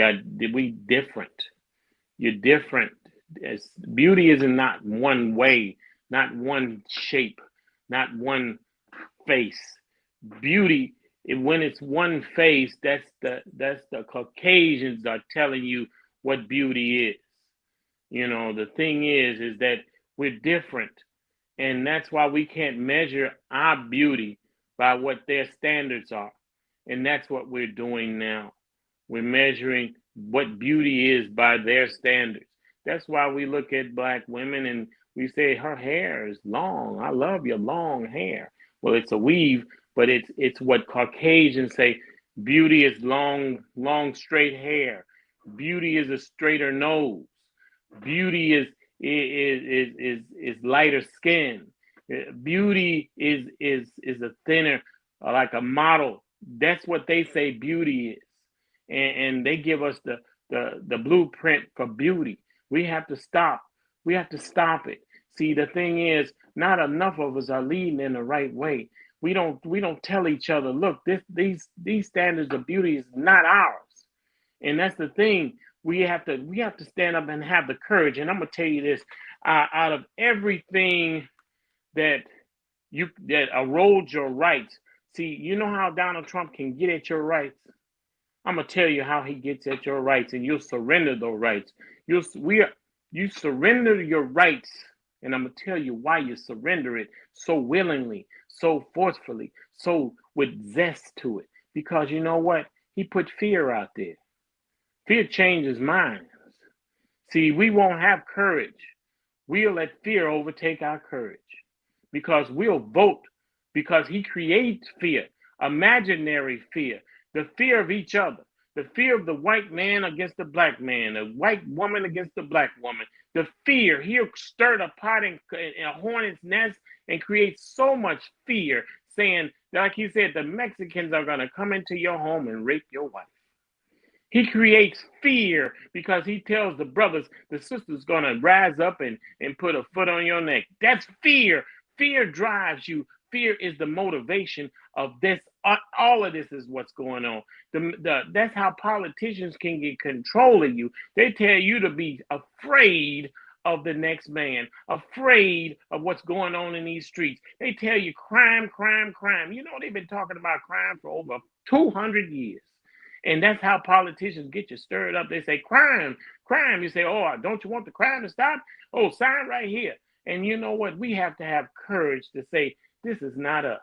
different. You're different. Beauty isn't not one way, not one shape, not one face. Beauty, when it's one face, that's the Caucasians are telling you what beauty is. The thing is that we're different, and that's why we can't measure our beauty by what their standards are. And that's what we're doing now. We're measuring what beauty is by their standards. That's why we look at black women and we say her hair is long. I love your long hair. Well, it's a weave, but it's what Caucasians say. Beauty is long, straight hair. Beauty is a straighter nose. Beauty is lighter skin. Beauty is a thinner, like a model. That's what they say beauty is, and they give us the blueprint for beauty. We have to stop. We have to stop it. See, the thing is, not enough of us are leading in the right way. We don't tell each other, look, these standards of beauty is not ours. And that's the thing. We have to stand up and have the courage. And I'm gonna tell you this: out of everything that that erodes your rights, see, you know how Donald Trump can get at your rights. I'm gonna tell you how he gets at your rights, and you'll surrender those rights. You surrender your rights, and I'm gonna tell you why you surrender it so willingly, so forcefully, so with zest to it. Because you know what? He put fear out there. Fear changes minds. See, we won't have courage. We'll let fear overtake our courage because we'll vote because he creates fear, imaginary fear, the fear of each other, the fear of the white man against the black man, the white woman against the black woman, the fear. He'll stir the pot in a hornet's nest and create so much fear, saying, like he said, the Mexicans are going to come into your home and rape your wife. He creates fear because he tells the brothers, the sisters going to rise up and put a foot on your neck. That's fear. Fear drives you. Fear is the motivation of this. All of this is what's going on. That's how politicians can get control of you. They tell you to be afraid of the next man, afraid of what's going on in these streets. They tell you crime, crime, crime. You know, they've been talking about crime for over 200 years. And that's how politicians get you stirred up. They say, crime, crime. You say, oh, don't you want the crime to stop? Oh, sign right here. And you know what? We have to have courage to say, this is not us.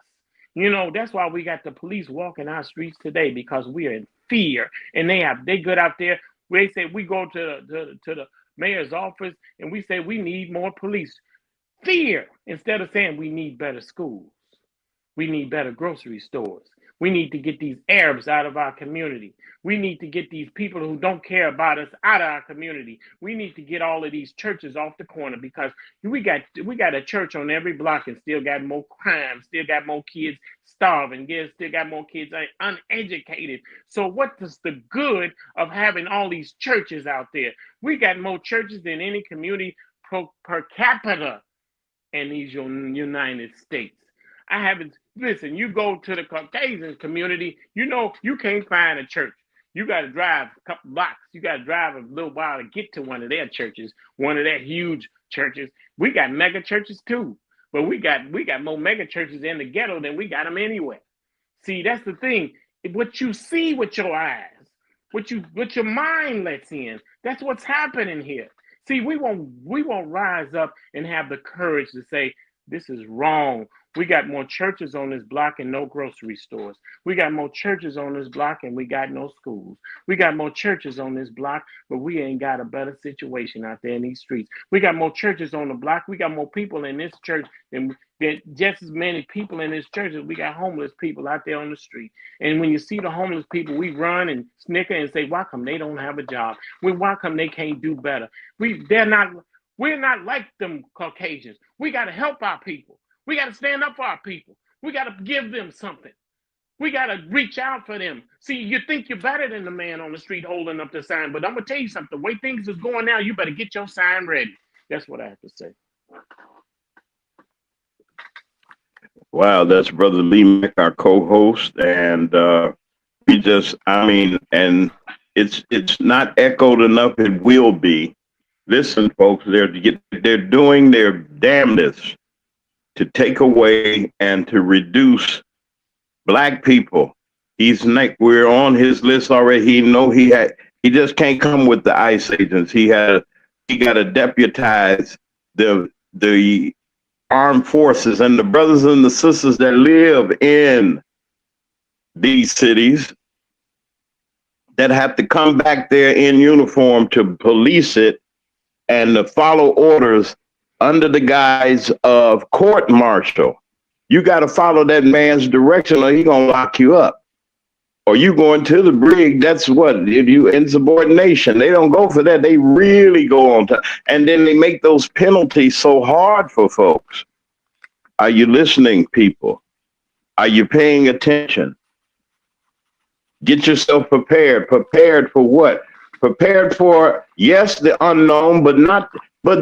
That's why we got the police walking our streets today, because we are in fear. And they good out there. They say we go to the mayor's office and we say we need more police. Fear, instead of saying we need better schools. We need better grocery stores. We need to get these Arabs out of our community. We need to get these people who don't care about us out of our community. We need to get all of these churches off the corner, because we got a church on every block and still got more crime, still got more kids starving, still got more kids uneducated. So what is the good of having all these churches out there? We got more churches than any community per capita in these United States. I haven't, listen, you go to the Caucasian community, you can't find a church. You got to drive a couple blocks. You got to drive a little while to get to one of their churches, one of their huge churches. We got mega churches too, but we got more mega churches in the ghetto than we got them anywhere. See, that's the thing. What you see with your eyes, what your mind lets in, that's what's happening here. See, we won't rise up and have the courage to say, this is wrong. We got more churches on this block and no grocery stores. We got more churches on this block and we got no schools. We got more churches on this block, but we ain't got a better situation out there in these streets. We got more churches on the block. We got more people in this church than just as many people in this church as we got homeless people out there on the street. And when you see the homeless people, we run and snicker and say, why come they don't have a job? Why come they can't do better? We're not like them Caucasians. We got to help our people. We got to stand up for our people. We got to give them something. We got to reach out for them. See, you think you're better than the man on the street holding up the sign, but I'm going to tell you something. The way things is going now, you better get your sign ready. That's what I have to say. Wow, that's Brother Lee Mack, our co-host, and and it's not echoed enough. It will be. Listen, folks, they're doing their damnedest to take away and to reduce Black people. We're on his list already. He just can't come with the ICE agents. He got to deputize the armed forces and the brothers and the sisters that live in these cities that have to come back there in uniform to police it and to follow orders under the guise of court martial. You got to follow that man's direction or he's going to lock you up. Or you going to the brig, that's what, if you insubordination. They don't go for that. They really go on time. And then they make those penalties so hard for folks. Are you listening, people? Are you paying attention? Get yourself prepared. Prepared for what? Prepared for, yes, the unknown, but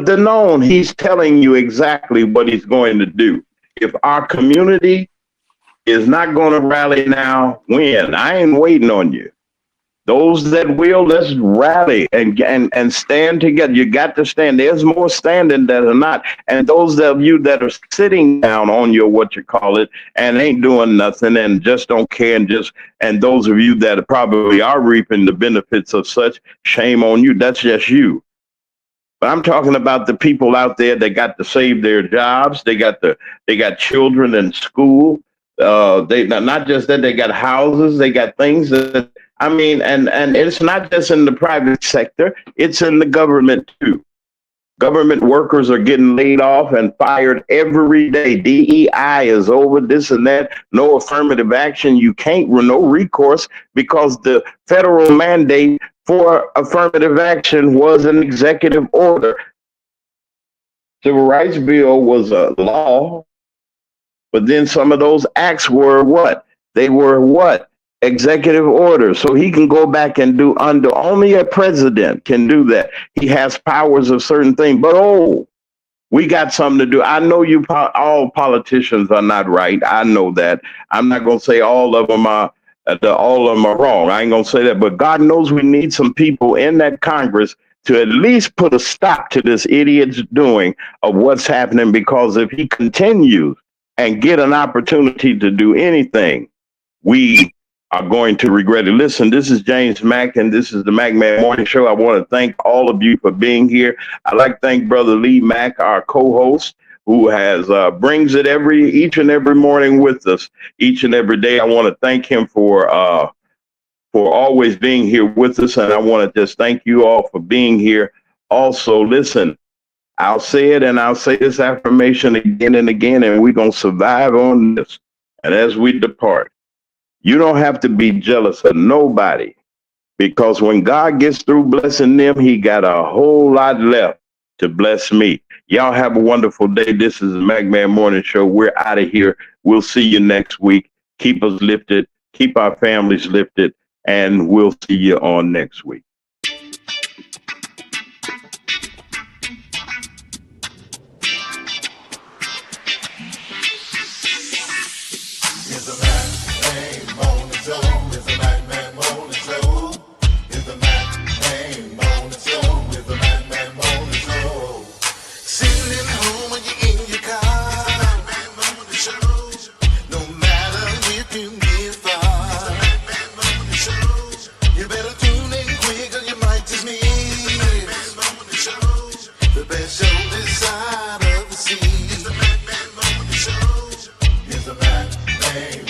the known. He's telling you exactly what he's going to do. If our community is not going to rally now, when? I ain't waiting on you. Those that will, let's rally and stand together. You got to stand. There's more standing that are not. And those of you that are sitting down on your and ain't doing nothing and just don't care and those of you that probably are reaping the benefits of such, shame on you. That's just you. But I'm talking about the people out there that got to save their jobs. They got children in school. They not just that, they got houses, they got things that, and it's not just in the private sector, it's in the government too. Government workers are getting laid off and fired every day. DEI is over, this and that, no affirmative action. You can't, no recourse, because the federal mandate for affirmative action was an executive order. Civil rights bill was a law. But then some of those acts were what? They were what? Executive orders. So he can go back and do only a president can do that. He has powers of certain things. But we got something to do. I know all politicians are not right. I know that. I'm not going to say all of them are wrong. I ain't going to say that. But God knows we need some people in that Congress to at least put a stop to this idiot's doing of what's happening, because if he continues and get an opportunity to do anything, we are going to regret it. Listen, this is James Mack, and this is the Mack Man Morning Show. I want to thank all of you for being here. I'd like to thank Brother Lee Mack, our co-host, who has brings it each and every morning with us, each and every day. I want to thank him for always being here with us, and I want to just thank you all for being here. Also, listen, I'll say it, and I'll say this affirmation again and again, and we're going to survive on this. And as we depart, You don't have to be jealous of nobody, because when God gets through blessing them, he got a whole lot left to bless me. Y'all have a wonderful day. This is the Mack Man Morning Show. We're out of here. We'll see you next week. Keep us lifted. Keep our families lifted. And we'll see you on next week. It's the Mack Man Morning Show. It's the Mack Man Morning Show. It's the Mack Man Morning Show. It's the Mack Man Morning Show. Sitting at home when you're in your car. It's the Mack Man Morning Show. No matter if you get far. It's the Mack Man Morning Show. You better tune in quick or you might just miss. It's the Mack Man Morning Show. The best show this side of the sea. It's the Mack Man Morning Show. It's the Mack Man